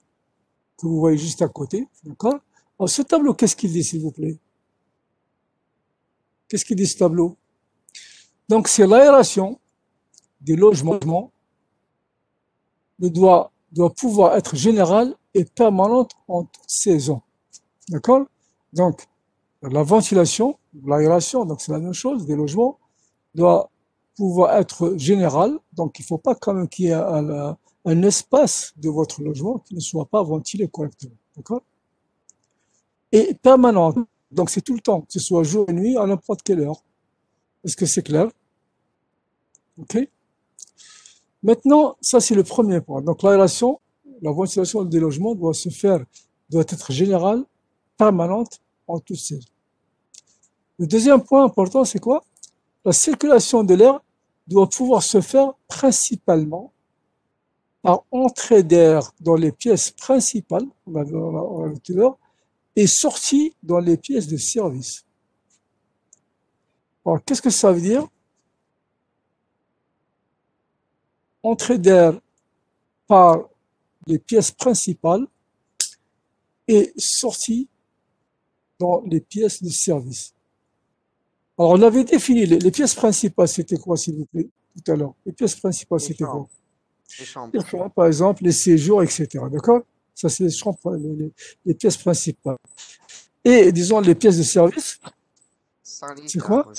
A: que vous voyez juste à côté. D'accord? Alors, ce tableau, qu'est-ce qu'il dit, s'il vous plaît? Qu'est-ce qu'il dit, ce tableau? Donc, c'est l'aération des logements doit pouvoir être générale et permanente en toute saison. D'accord? Donc, la ventilation, l'aération, donc c'est la même chose, des logements, doit pouvoir être générale. Donc, il ne faut pas quand même qu'il y ait un espace de votre logement qui ne soit pas ventilé correctement. D'accord? Et permanente. Donc, c'est tout le temps, que ce soit jour et nuit, à n'importe quelle heure. Est-ce que c'est clair? OK? Maintenant, ça, c'est le premier point. Donc, l'aération, la ventilation des logements doit être générale, permanente, en toute saison. Le deuxième point important, c'est quoi? La circulation de l'air doit pouvoir se faire principalement par entrée d'air dans les pièces principales, on a vu tout à l'heure, et sortie dans les pièces de service. Alors, qu'est-ce que ça veut dire? Entrée d'air par les pièces principales et sortie dans les pièces de service. Alors, on avait défini les pièces principales, c'était quoi, s'il vous plaît, tout à l'heure? Les pièces principales, c'était quoi?
D: Les chambres.
A: Les chambres, par exemple, les séjours, etc. D'accord? Ça, c'est les chambres, les pièces principales. Et, disons, les pièces de service, c'est quoi?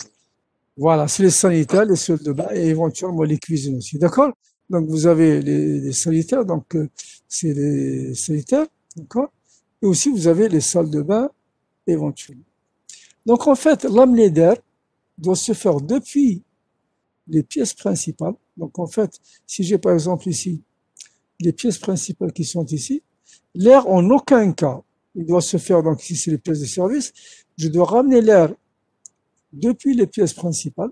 A: Voilà, c'est les sanitaires, les salles de bain et éventuellement les cuisines aussi. D'accord? Donc, vous avez les sanitaires, donc c'est les sanitaires, d'accord? Et aussi, vous avez les salles de bain éventuellement. Donc, en fait, l'amener d'air doit se faire depuis les pièces principales. Donc, en fait, si j'ai par exemple ici les pièces principales qui sont ici, l'air en aucun cas, il doit se faire, donc ici c'est les pièces de service, je dois ramener l'air depuis les pièces principales.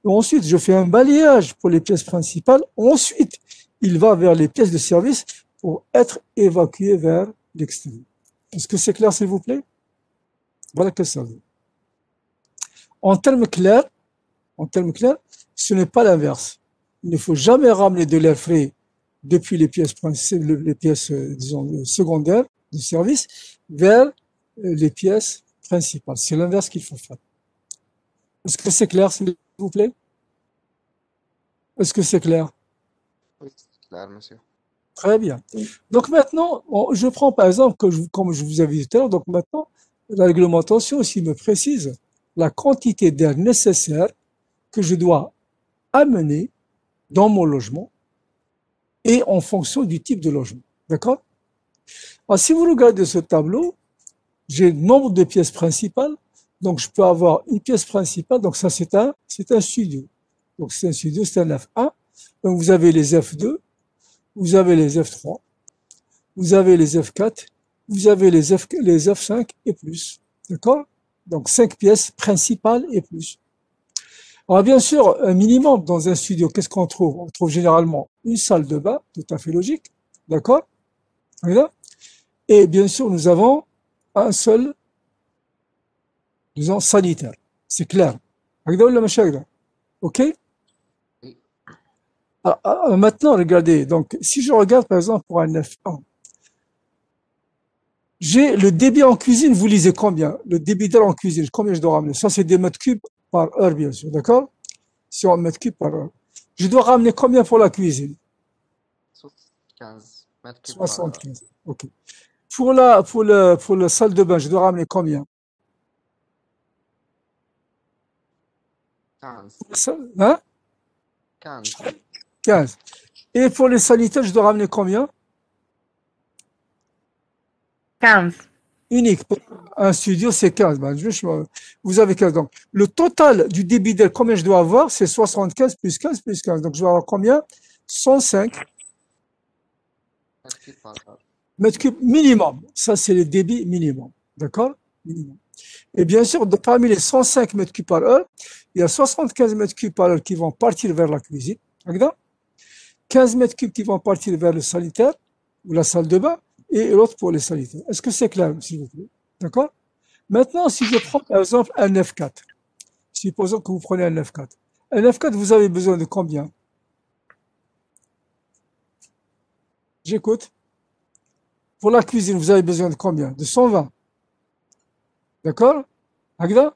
A: Et ensuite, je fais un balayage pour les pièces principales. Ensuite, il va vers les pièces de service pour être évacué vers l'extérieur. Est-ce que c'est clair, s'il vous plaît? Voilà que ça veut dire. En termes clairs, ce n'est pas l'inverse. Il ne faut jamais ramener de l'air frais depuis les pièces, disons, secondaires du service vers les pièces principales. C'est l'inverse qu'il faut faire. Est-ce que c'est clair, s'il vous plaît? Est-ce que c'est clair?
D: Oui, c'est clair, monsieur.
A: Très bien. Donc maintenant, je prends par exemple, comme je vous avais dit tout à l'heure, donc maintenant, la réglementation aussi me précise la quantité d'air nécessaire que je dois amener dans mon logement et en fonction du type de logement. D'accord? Alors, si vous regardez ce tableau, j'ai le nombre de pièces principales. Donc, je peux avoir une pièce principale. Donc, ça, c'est un studio. Donc, c'est un studio, c'est un F1. Donc, vous avez les F2, vous avez les F3, vous avez les F4, vous avez les F5 et plus. D'accord? Donc, 5 pièces principales et plus. Alors, bien sûr, un minimum dans un studio, qu'est-ce qu'on trouve? On trouve généralement une salle de bain, tout à fait logique. D'accord? Voilà. Et bien sûr, nous avons un seul, disons, sanitaire. C'est clair. OK?
D: Oui.
A: Alors, maintenant, regardez. Donc, si je regarde, par exemple, pour un F1, j'ai le débit en cuisine, vous lisez combien? Le débit d'air en cuisine, combien je dois ramener? Ça, c'est des mètres cubes par heure, bien sûr. D'accord? C'est en mètres cubes par heure. Je dois ramener combien pour la cuisine?
D: 75 mètres cubes par heure.
A: 75. OK. Pour la salle de bain, je dois ramener combien?
D: 15.
A: Hein?
D: 15.
A: 15. Et pour les sanitaires, je dois ramener combien?
C: 15.
A: Unique. Pour un studio, c'est 15. Ben, vous avez 15. Donc, le total du débit d'air, combien je dois avoir? C'est 75 plus 15 plus 15. Donc, je dois avoir combien? 105
D: Mètres cubes par heure.
A: mètres cubes minimum. Ça, c'est le débit minimum. D'accord? Minimum. Et bien sûr, parmi les 105 mètres cubes par heure, il y a 75 mètres cubes par heure qui vont partir vers la cuisine. D'accord? 15 mètres cubes qui vont partir vers le sanitaire ou la salle de bain et l'autre pour les sanitaires. Est-ce que c'est clair, s'il vous plaît? D'accord? Maintenant, si je prends par exemple un F4, supposons que vous prenez un F4. Un F4, vous avez besoin de combien? J'écoute. Pour la cuisine, vous avez besoin de combien? De 120. D'accord? Agda?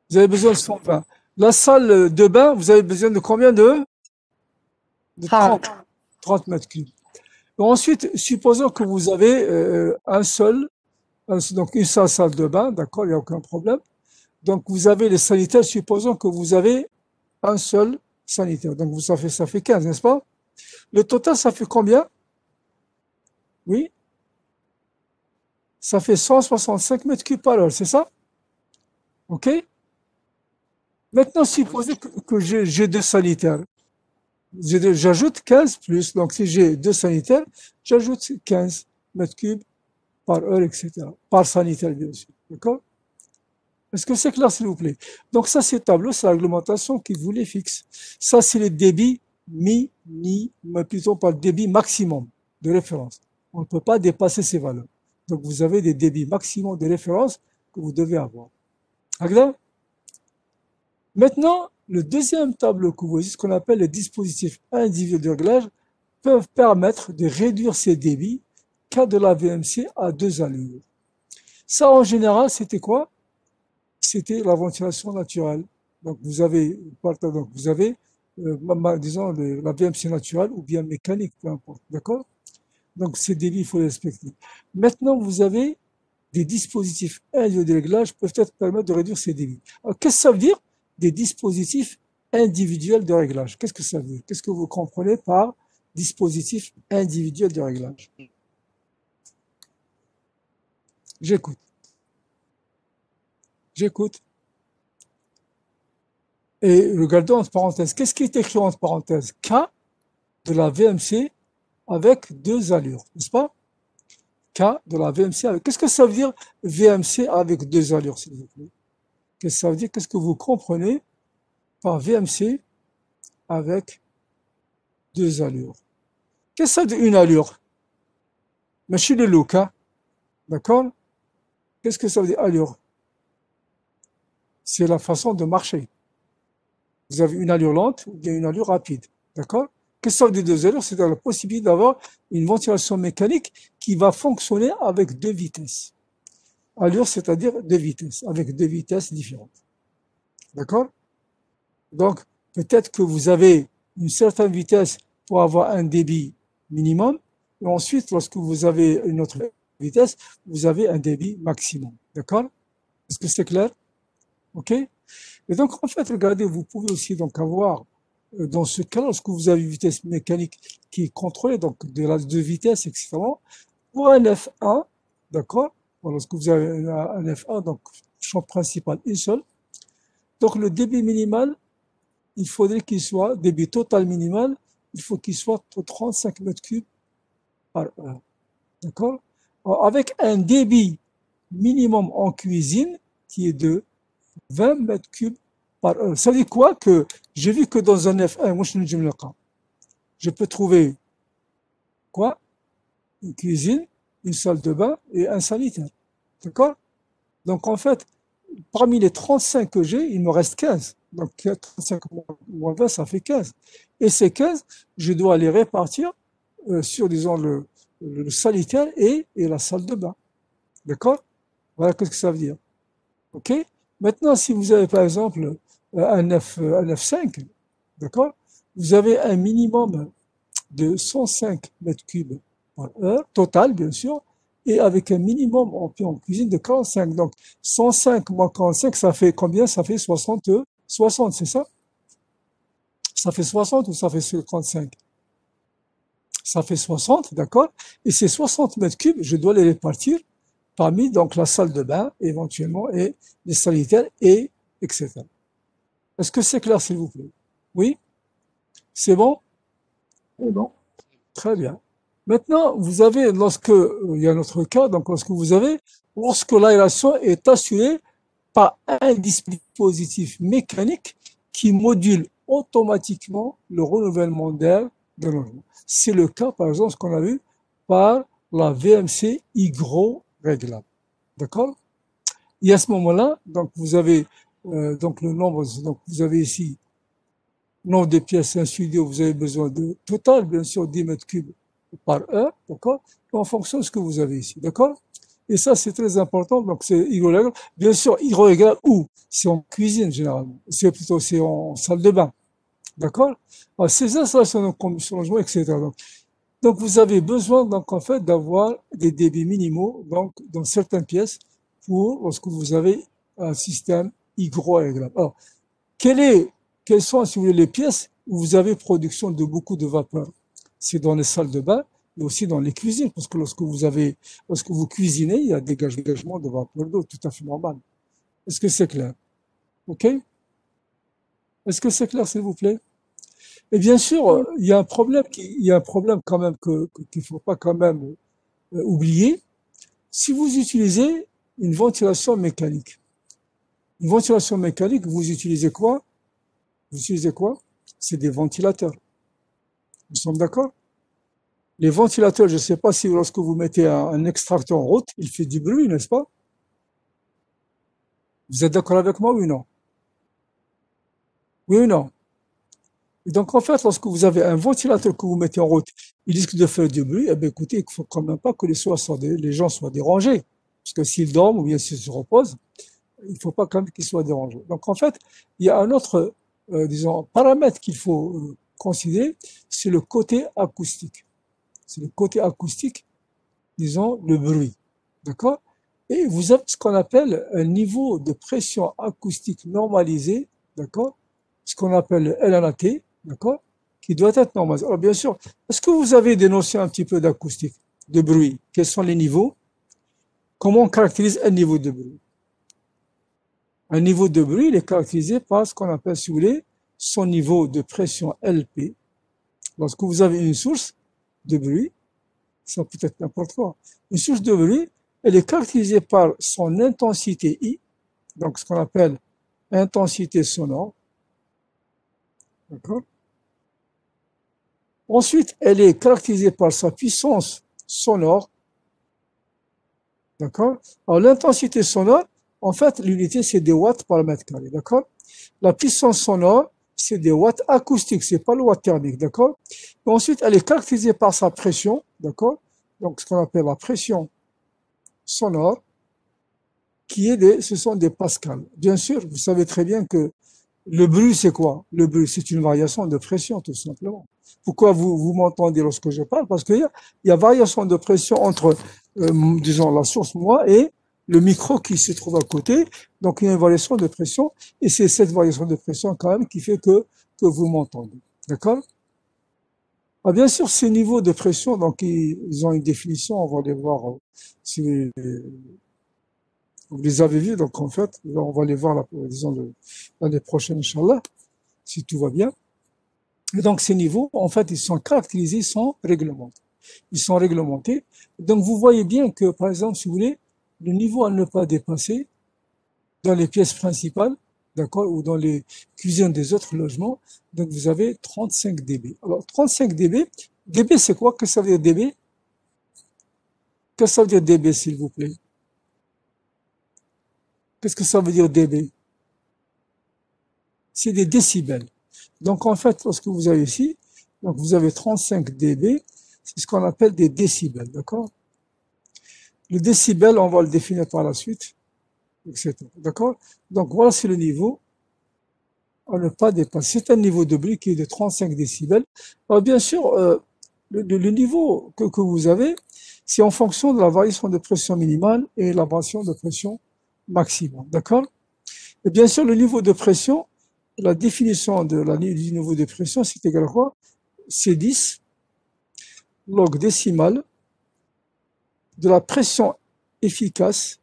A: Vous avez besoin de 120. La salle de bain, vous avez besoin de combien de 30. 30 mètres cubes. Ensuite, supposons que vous avez donc une seule salle de bain, d'accord, il n'y a aucun problème. Donc vous avez les sanitaires, supposons que vous avez un seul sanitaire. Donc ça fait 15, n'est-ce pas? Le total, ça fait combien? Oui? Ça fait 165 mètres cubes par heure, c'est ça? OK? Maintenant, supposez que j'ai deux sanitaires. J'ajoute 15 plus. Donc, si j'ai deux sanitaires, j'ajoute 15 mètres cubes par heure, etc. Par sanitaire, bien sûr. D'accord? Est-ce que c'est clair, s'il vous plaît? Donc, ça, c'est le tableau, c'est la réglementation qui vous les fixe. Ça, c'est le débit mais plutôt pas le débit maximum de référence. On ne peut pas dépasser ces valeurs. Donc, vous avez des débits maximums de référence que vous devez avoir. Agda? Maintenant, le deuxième tableau que vous voyez, ce qu'on appelle les dispositifs individuels de réglage, peuvent permettre de réduire ces débits cas de la VMC à 2 allures. Ça, en général, c'était quoi? C'était la ventilation naturelle. Donc, vous avez, disons, la VMC naturelle ou bien mécanique, peu importe. D'accord? Donc, ces débits, il faut les respecter. Maintenant, vous avez des dispositifs individuels de réglage peuvent permettre de réduire ces débits. Alors, qu'est-ce que ça veut dire? Des dispositifs individuels de réglage. Qu'est-ce que ça veut dire? Qu'est-ce que vous comprenez par dispositif individuel de réglage? J'écoute. J'écoute. Et regardons entre parenthèses. Qu'est-ce qui est écrit entre parenthèses? K de la VMC avec 2 allures, n'est-ce pas? K de la VMC avec. Qu'est-ce que ça veut dire VMC avec 2 allures, s'il vous plaît? Qu'est-ce que ça veut dire? Qu'est-ce que vous comprenez par VMC avec 2 allures? Qu'est-ce que ça veut dire une allure? Machine de look, hein? D'accord? Qu'est-ce que ça veut dire allure? C'est la façon de marcher. Vous avez une allure lente ou bien une allure rapide. D'accord? Qu'est-ce que ça veut dire 2 allures? C'est la possibilité d'avoir une ventilation mécanique qui va fonctionner avec 2 vitesses. Allure, c'est-à-dire de vitesse, avec deux vitesses différentes. D'accord? Donc, peut-être que vous avez une certaine vitesse pour avoir un débit minimum, et ensuite, lorsque vous avez une autre vitesse, vous avez un débit maximum. D'accord? Est-ce que c'est clair? OK? Et donc, en fait, regardez, vous pouvez aussi donc avoir, dans ce cas, lorsque vous avez une vitesse mécanique qui est contrôlée, donc de vitesse, etc., pour un F1, d'accord? Bon, lorsque vous avez un F1, donc champ principal une seule, donc le débit minimal, il faudrait qu'il soit, débit total minimal, il faut qu'il soit de 35 mètres cubes par heure. D'accord? Alors, avec un débit minimum en cuisine qui est de 20 mètres cubes par heure. Ça veut dire quoi? Que j'ai vu que dans un F1, moi je peux trouver quoi? Une cuisine, une salle de bain et un sanitaire. D'accord? Donc en fait, parmi les 35 que j'ai, il me reste 15. Donc 35 moins 20, ça fait 15. Et ces 15, je dois les répartir sur, disons, le sanitaire et la salle de bain. D'accord? Voilà ce que ça veut dire. OK? Maintenant, si vous avez par exemple un F5, d'accord? Vous avez un minimum de 105 mètres cubes par heure, total bien sûr, et avec un minimum en cuisine de 45. Donc 105 moins 45, ça fait combien? Ça fait 60, c'est ça? Ça fait 60 ou ça fait 55? Ça fait 60, d'accord? Et ces 60 mètres cubes, je dois les répartir parmi donc la salle de bain éventuellement et les sanitaires et etc. Est-ce que c'est clair, s'il vous plaît? Oui? C'est bon?
E: C'est bon.
A: Très bien. Maintenant, vous avez, il y a un autre cas, donc lorsque l'aération est assurée par un dispositif mécanique qui module automatiquement le renouvellement d'air de logement. C'est le cas, par exemple, ce qu'on a vu par la VMC hygroréglable. D'accord? Et à ce moment-là, donc vous avez donc le nombre, donc vous avez ici nombre de pièces, un studio, vous avez besoin de total, bien sûr, 10 mètres cubes par heure, d'accord? En fonction de ce que vous avez ici, d'accord? Et ça, c'est très important, donc c'est hygroréglable. Bien sûr, hygroréglable où? C'est en cuisine, généralement. C'est en salle de bain, d'accord? Alors, ces installations de combustion logement, etc. Donc, vous avez besoin, donc, en fait, d'avoir des débits minimaux, donc, dans certaines pièces, lorsque vous avez un système hygroréglable. Alors, quelles sont, si vous voulez, les pièces où vous avez production de beaucoup de vapeur? C'est dans les salles de bain, mais aussi dans les cuisines, parce que lorsque vous cuisinez, il y a dégagement de vapeur d'eau, tout à fait normal. Est-ce que c'est clair? OK? Est-ce que c'est clair, s'il vous plaît? Et bien sûr, il y a un problème quand même qu'il ne faut pas quand même oublier. Si vous utilisez une ventilation mécanique, vous utilisez quoi? C'est des ventilateurs. Nous sommes d'accord? Les ventilateurs, je ne sais pas si lorsque vous mettez un extracteur en route, il fait du bruit, n'est-ce pas? Vous êtes d'accord avec moi, oui ou non? Oui ou non? Et donc, en fait, lorsque vous avez un ventilateur que vous mettez en route, il risque de faire du bruit, eh bien, écoutez, il ne faut quand même pas que les gens soient dérangés. Parce que s'ils dorment ou bien s'ils se reposent, il ne faut pas quand même qu'ils soient dérangés. Donc, en fait, il y a un autre, disons, paramètre qu'il faut considérer, c'est le côté acoustique. C'est le côté acoustique, disons, le bruit. D'accord? Et vous avez ce qu'on appelle un niveau de pression acoustique normalisé, d'accord? Ce qu'on appelle le LNAT, d'accord? Qui doit être normalisé. Alors, bien sûr, est-ce que vous avez des notions un petit peu d'acoustique, de bruit? Quels sont les niveaux? Comment on caractérise un niveau de bruit? Un niveau de bruit, il est caractérisé par ce qu'on appelle, si vous voulez, son niveau de pression LP. Lorsque vous avez une source de bruit, ça peut être n'importe quoi. Une source de bruit, elle est caractérisée par son intensité I, donc ce qu'on appelle intensité sonore. D'accord? Ensuite, elle est caractérisée par sa puissance sonore. D'accord? Alors, l'intensité sonore, en fait, l'unité, c'est des watts par mètre carré. D'accord? La puissance sonore, c'est des watts acoustiques, c'est pas le watt thermique. D'accord? Ensuite, elle est caractérisée par sa pression. D'accord? Donc, ce qu'on appelle la pression sonore. ce sont des pascals. Bien sûr, vous savez très bien que le bruit, c'est quoi? Le bruit, c'est une variation de pression, tout simplement. Pourquoi vous m'entendez lorsque je parle? Parce qu'il y a variation de pression entre, disons, la source, moi, et le micro qui se trouve à côté. Donc, il y a une variation de pression, et c'est cette variation de pression, quand même, qui fait que vous m'entendez. D'accord? Ah, bien sûr, ces niveaux de pression, donc, ils ont une définition, on va les voir, si vous les avez vus, donc, en fait, là, on va les voir, disons, l'année prochaine, Inch'Allah, si tout va bien. Et donc, ces niveaux, en fait, ils sont caractérisés, ils sont réglementés. Ils sont réglementés. Donc, vous voyez bien que, par exemple, si vous voulez, le niveau à ne pas dépasser dans les pièces principales, d'accord, ou dans les cuisines des autres logements, donc vous avez 35 dB. Alors, 35 dB, dB, c'est quoi? Qu'est-ce que ça veut dire dB? Qu'est-ce que ça veut dire dB, s'il vous plaît? Qu'est-ce que ça veut dire dB? C'est des décibels. Donc, en fait, lorsque vous avez ici, donc vous avez 35 dB, c'est ce qu'on appelle des décibels, d'accord? Le décibel, on va le définir par la suite, etc. D'accord? Donc, voilà, c'est le niveau à ne pas dépasser. C'est un niveau de bruit qui est de 35 décibels. Alors, bien sûr, le niveau que vous avez, c'est en fonction de la variation de pression minimale et la variation de pression maximale, d'accord? Et bien sûr, le niveau de pression, la définition du niveau de pression, c'est égal à quoi? C'est 10 log décimal de la pression efficace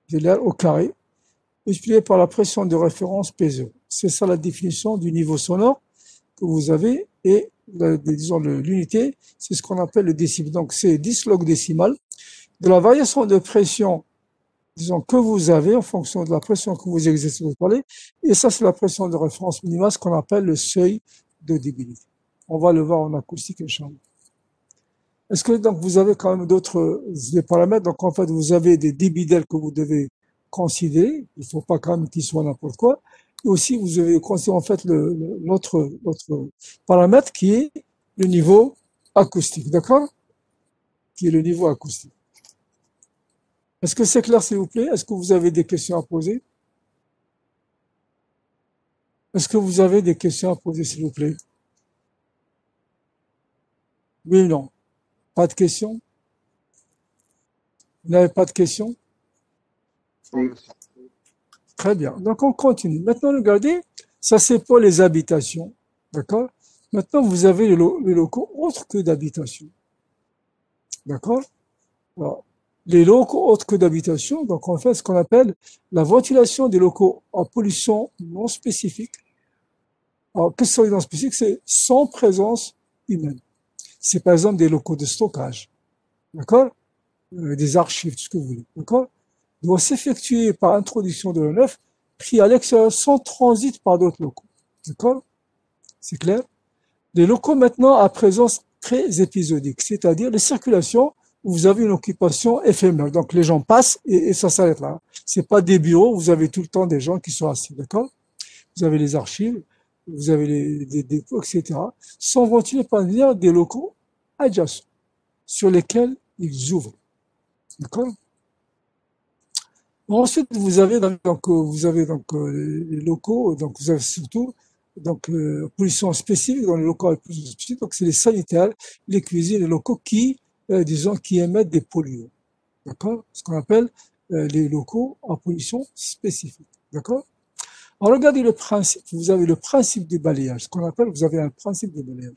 A: de l'air au carré, multiplié par la pression de référence P0. C'est ça la définition du niveau sonore que vous avez, et disons l'unité, c'est ce qu'on appelle le décibel. Donc c'est 10 log décimal de la variation de pression, disons, que vous avez en fonction de la pression que vous exercez vous parlez, et ça c'est la pression de référence minimale, ce qu'on appelle le seuil de débilité. On va le voir en acoustique, Inch'Allah. Est-ce que donc vous avez quand même d'autres paramètres? Donc en fait vous avez des débits que vous devez considérer. Il ne faut pas quand même qu'ils soient n'importe quoi. Et aussi vous devez considérer en fait l'autre paramètre qui est le niveau acoustique, d'accord? Qui est le niveau acoustique. Est-ce que c'est clair, s'il vous plaît? Est-ce que vous avez des questions à poser? Est-ce que vous avez des questions à poser, s'il vous plaît? Oui ou non? Pas de questions? Vous n'avez pas de questions?
D: Non, monsieur.
A: Très bien. Donc, on continue. Maintenant, regardez, ça c'est pour les habitations. D'accord? Maintenant, vous avez les locaux autres que d'habitation. D'accord? Alors, les locaux autres que d'habitation, donc on fait ce qu'on appelle la ventilation des locaux en pollution non spécifique. Alors, qu'est-ce que ça veut dire non spécifique? C'est sans présence humaine. C'est par exemple des locaux de stockage. D'accord? Des archives, tout ce que vous voulez. D'accord? Doit s'effectuer par introduction de l'œuf, pris à l'extérieur sans transit par d'autres locaux. D'accord? C'est clair? Les locaux maintenant à présence très épisodique, c'est-à-dire les circulations où vous avez une occupation éphémère. Donc les gens passent et ça s'arrête là. C'est pas des bureaux, vous avez tout le temps des gens qui sont assis. D'accord? Vous avez les archives, vous avez des dépôts, etc. Sont ventilés par des locaux adjacents sur lesquels ils ouvrent. D'accord? Ensuite, vous avez les locaux, donc vous avez surtout pollution spécifique dans les locaux spécifiques, donc c'est les sanitaires, les cuisines, les locaux qui, disons, qui émettent des polluants. D'accord? Ce qu'on appelle les locaux à pollution spécifique. D'accord? Alors regardez le principe, vous avez le principe du balayage, ce qu'on appelle, vous avez un principe de balayage.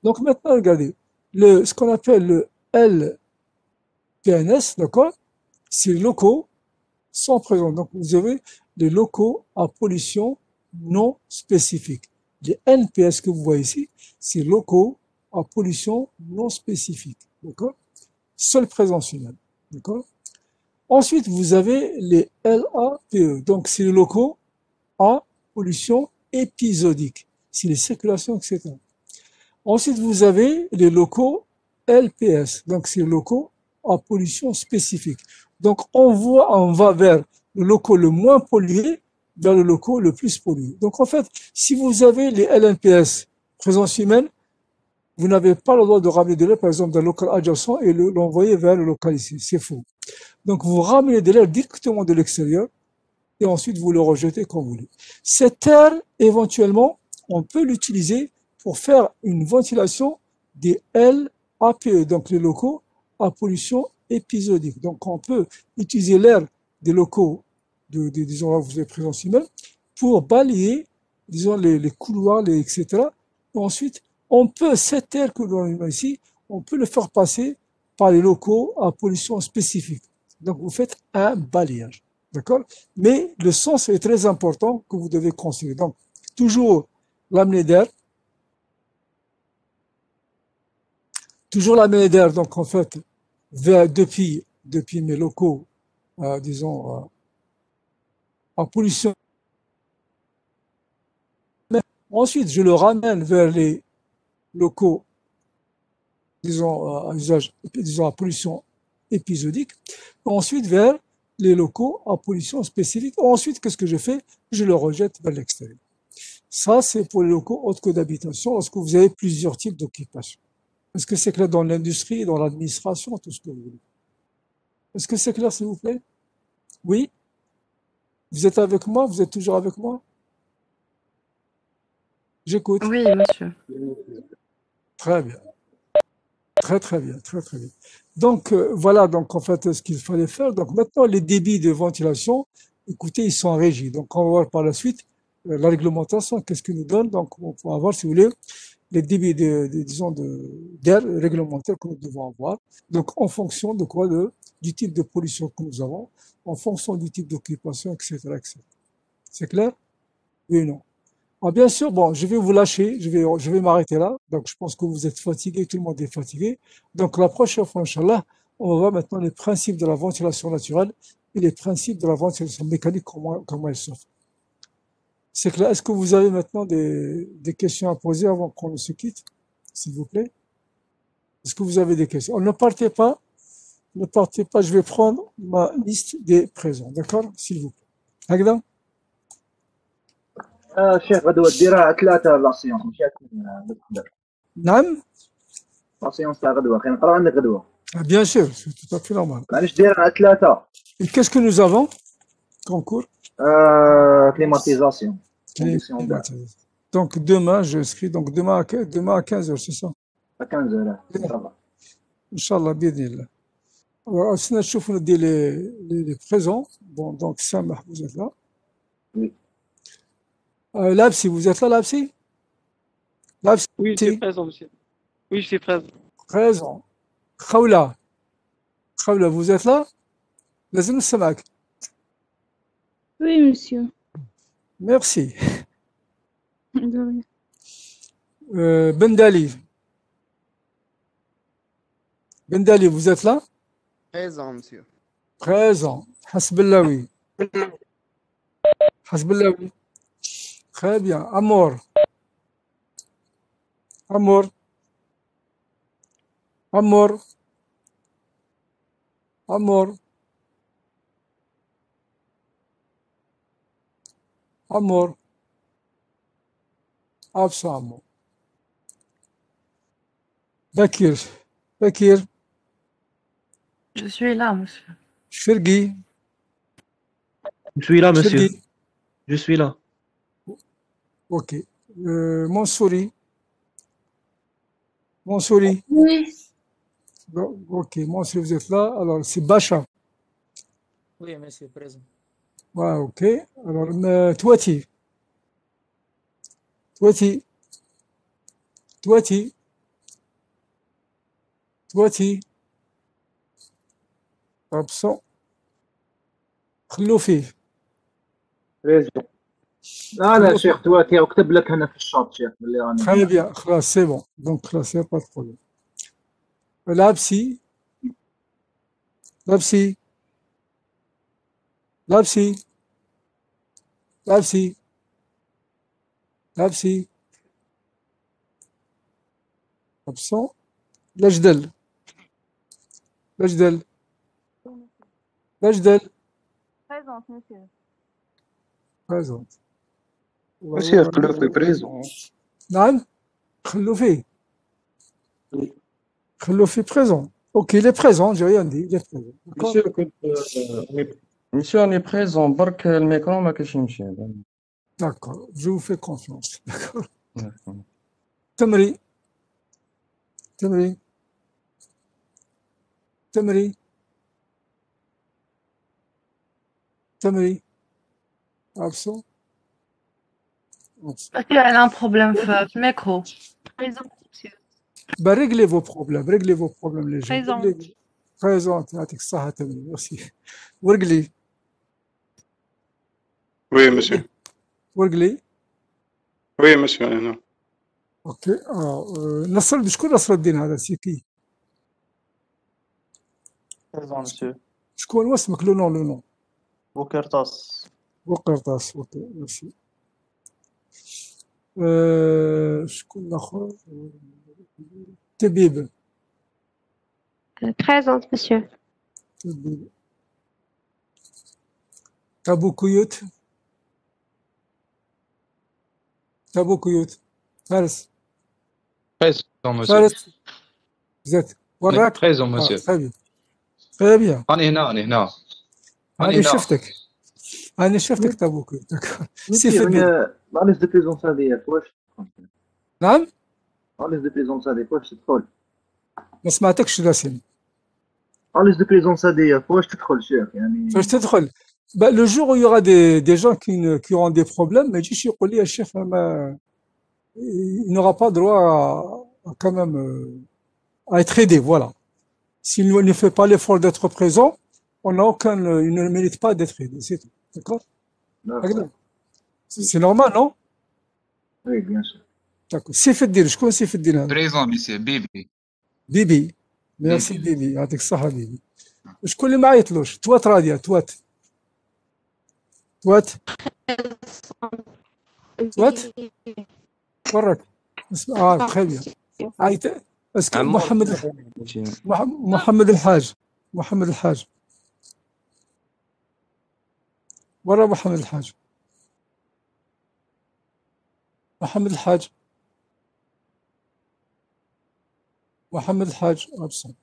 A: Donc maintenant, regardez, ce qu'on appelle le LPNS, d'accord? C'est les locaux sont présents. Donc, vous avez les locaux à pollution non spécifique. Les NPS que vous voyez ici, c'est locaux à pollution non spécifique. D'accord? Seule présence humaine. D'accord? Ensuite, vous avez les LAPE. Donc, c'est les locaux à pollution épisodique. C'est les circulations, etc. Ensuite, vous avez les locaux LPS. Donc, c'est les locaux à pollution spécifique. Donc, on va vers le locaux le moins pollué vers le locaux le plus pollué. Donc, en fait, si vous avez les LNPS, présence humaine, Vous n'avez pas le droit de ramener de l'air, par exemple, d'un local adjacent et l'envoyer vers le local ici. C'est faux. Donc, vous ramenez de l'air directement de l'extérieur et ensuite vous le rejetez comme vous voulez. Cet air, éventuellement, on peut l'utiliser pour faire une ventilation des LAPE, donc les locaux à pollution épisodique. Donc, on peut utiliser l'air des locaux, disons là, vous êtes présent ici même, pour balayer, disons, les couloirs, etc. Et ensuite, on peut, cet air que l'on a ici, on peut le faire passer par les locaux à pollution spécifique. Donc, vous faites un balayage. D'accord? Mais le sens est très important que vous devez considérer. Donc, toujours l'amener d'air. Toujours l'amener d'air, donc en fait, depuis mes locaux, disons, en pollution. Ensuite, je le ramène vers les locaux, disons, à usage, disons, à pollution épisodique. Ensuite, vers les locaux à pollution spécifique. Ensuite, qu'est-ce que je fais? Je le rejette vers l'extérieur. Ça, c'est pour les locaux autres que d'habitation, lorsque vous avez plusieurs types d'occupation. Est-ce que c'est clair dans l'industrie, dans l'administration, tout ce que vous voulez? Est-ce que c'est clair, s'il vous plaît? Oui? Vous êtes avec moi? Vous êtes toujours avec moi? J'écoute.
C: Oui, monsieur.
A: Très bien. Très, très bien. Très, très bien. Donc, voilà, donc, en fait, ce qu'il fallait faire. Donc, maintenant, les débits de ventilation, écoutez, ils sont en régie. Donc, on va voir par la suite la réglementation, qu'est-ce qu'il nous donne. Donc, on va voir, si vous voulez, les débits disons, d'air réglementaires que nous devons avoir. Donc, en fonction de quoi? Du type de pollution que nous avons, en fonction du type d'occupation, etc., etc. C'est clair? Oui ou non? Ah, bien sûr, bon, je vais vous lâcher, je vais m'arrêter là. Donc, je pense que vous êtes fatigué, tout le monde est fatigué. Donc, la prochaine fois, Inch'Allah, on va voir maintenant les principes de la ventilation naturelle et les principes de la ventilation mécanique, comment elles sont. C'est clair. Est-ce que vous avez maintenant des questions à poser avant qu'on ne se quitte, s'il vous plaît? Est-ce que vous avez des questions? Ne partez pas, ne partez pas, je vais prendre ma liste des présents, d'accord? S'il vous plaît. هكذا؟
E: شيخ غدوة ديرها 3 لاسيونس ماشي تقدر
A: نعم؟
E: لاسيونس تاع غدوة خلينا نقراو عندك غدوة
A: Ah, bien sûr, c'est tout à fait normal.
E: معليش ديرها 3
A: Et qu'est-ce que nous avons comme cours?
E: كليماتيزاسيون
A: Donc demain, je inscris donc demain à 15h, c'est ça?
E: 15 ان شاء الله
A: Inch'Allah, بإذن الله. Alors, si on chauffe les présents, bon, donc Samah, vous êtes là.
E: Oui.
A: Labsi, vous êtes là, Labsi? Labsi,
B: Oui, je suis présent, monsieur. Oui, je suis présent.
A: présent. Khawla, Khawla, vous êtes là? لازم نسمعك.
F: Oui, monsieur.
A: Merci.
F: De rien.
A: Bendali. Bendali, vous êtes là?
D: Présent, monsieur.
A: Présent. Hasbillawi. Hasbillawi. Très bien. Amor. Amor. Amor. Amor. Amor. Absent Amor. Bakir. Bakir.
C: Je suis là, monsieur.
A: Shirgi.
G: Je suis là, monsieur.
A: Shirgi.
G: Je suis là.
A: Ok. Mansouri. Mansouri.
F: Oui.
A: Bon, ok. Mansouri, vous êtes là. Alors, c'est Bacha.
H: Oui, monsieur, présent.
A: Ouais, ok. Alors, Touati. Touati. Touati. Touati. Absent. خلوفي.
E: ريزو لا شيخ تواتي اكتب لك هنا في الشات شيخ اللي راني
A: Très bien, خلاص c'est bon. Donc là, c'est pas de problème. L'absi. L'absi. L'absi. L'absi. L'absi. Absent. L'ajdel. L'ajdel. L'ajdel.
C: Présente, monsieur.
A: Présente.
D: Monsieur Khloufi, présent.
A: نعم خلوفي خلوه في présent. Ok, il est présent, j'ai rien dit, il est présent. D'accord.
I: Monsieur, on est présent. برك الميكرو ما كاينش يمشي.
A: D'accord, je vous fais confiance. D'accord.
I: D'accord.
A: تمري تمري تمري تمري absent. Absent.
C: Il y a un problème في الميكرو.
F: Présent, monsieur.
A: Bah, réglez vos problèmes les jeunes.
F: Présente.
A: Réglez. Présente, يعطيك الصحة تمري. Merci. ورقلي
J: Oui, monsieur.
A: ورقلي.
J: Oui, monsieur. Non.
A: اوكي نصر شكون نصر الدين هذا سيكي
K: Présent, monsieur.
A: شكون واسمك لو نون
K: Boukertas.
A: وقرطاس اوكي ماشي شكون الاخر تبيب
L: Présente, monsieur.
A: تبيب تابو كيوت فارس
M: Présent, monsieur.
A: فارس زيت وراك
M: Présent, monsieur.
A: très bien
M: أنا هنا.
A: أنا شفتك تابو كيوت
E: Monsieur, la liste de présence هذه واش
A: نعم
E: la liste de présence هذه واش تدخل
A: ما سمعتكش لاسين
E: la liste de présence هذه واش تدخل شيخ يعني
A: فاش تدخل le jour où il y aura des gens qui auront des problèmes ما يجيش يقول لي يا شيخ ما il n'aura pas droit à quand même à être aidé, voilà. S'il ne fait pas l'effort d'être présent, il ne mérite pas d'être aidé, c'est tout. D'accord. C'est normal, non?
E: Oui, bien sûr.
A: D'accord. سيف الدين شكون سيف الدين هذا؟
M: Présent, monsieur. Bibi.
A: بيبي ميرسي بيبي يعطيك الصحة بيبي. شكون اللي ما عيطلوش؟ توات راديا توات وراك très bien. عيط اسكو محمد الحاج ورا محمد الحاج absent.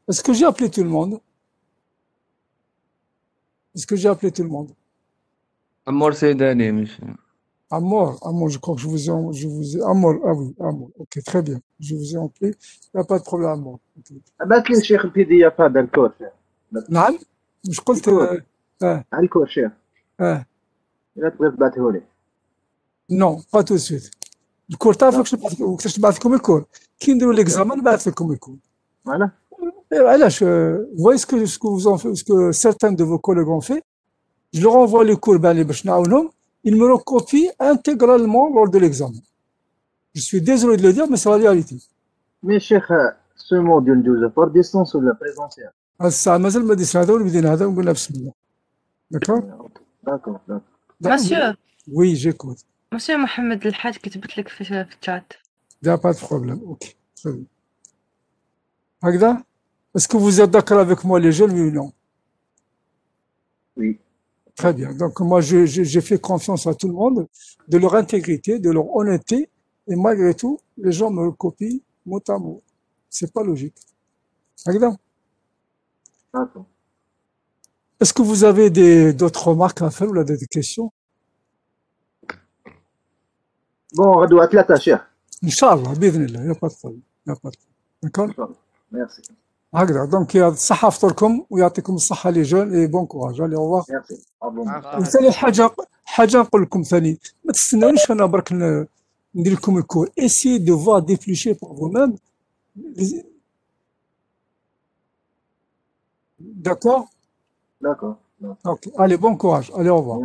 A: Est-ce que j'ai appelé tout le monde?
I: Amour Seydani, monsieur.
A: Amour, je crois que je vous ai Amour, ah oui, Amour, ok, très bien, je vous ai appelé, il n'y a pas de problème Amour.
E: بعث لي الشيخ البي دي اف هذا الكور شيخ
A: نعم مش قلت
E: الكور شيخ الا تبغي تبعثه لي
A: نو با تو سويت الكور تعرف وقتاش نبعث لكم الكور كي نديروا ليكزامان نبعث لكم الكور
E: فوالا
A: علاش voyez ce que vous en faites, ce que certains de vos collègues ont fait, je leur envoie les cours باش نعاونهم. Il me recopie intégralement lors de l'examen. Je suis désolé de le dire, mais c'est la réalité.
E: Mais Cheikh, ce module de par distance ou la présentielle?
A: الساعة مازال ما ديش هذا والبدينا هذا ونقولنا بسم الله. D'accord?
E: D'accord.
C: Monsieur.
A: Oui, j'écoute.
C: Monsieur Mohamed الحاج كتبت لك في الشات.
A: Il n'y a pas de problème. Ok. Très bien. هكذا؟ Est-ce que vous êtes d'accord avec moi les jeunes, oui ou non?
E: Oui.
A: Très bien. Donc, moi, j'ai fait confiance à tout le monde, de leur intégrité, de leur honnêteté, et malgré tout, les gens me copient mot à mot. C'est pas logique. D'accord. Est-ce que vous avez d'autres remarques à faire ou des questions?
E: Bon, غدوة 3 شيخ.
A: Inch'Allah, بإذن الله, il n'y a pas de problème. D'accord.
E: Merci.
A: هكذا دونك الصحة فطوركم ويعطيكم الصحة لي جون اي بون كوراج علي اوفوار. وثاني حاجة نقول لكم ثاني ما تستناونيش انا برك ندير لكم الكور اسي دو فوا ديفليشي بور فو ميم. D'accord. Ok, allez, bon courage, allez, au revoir.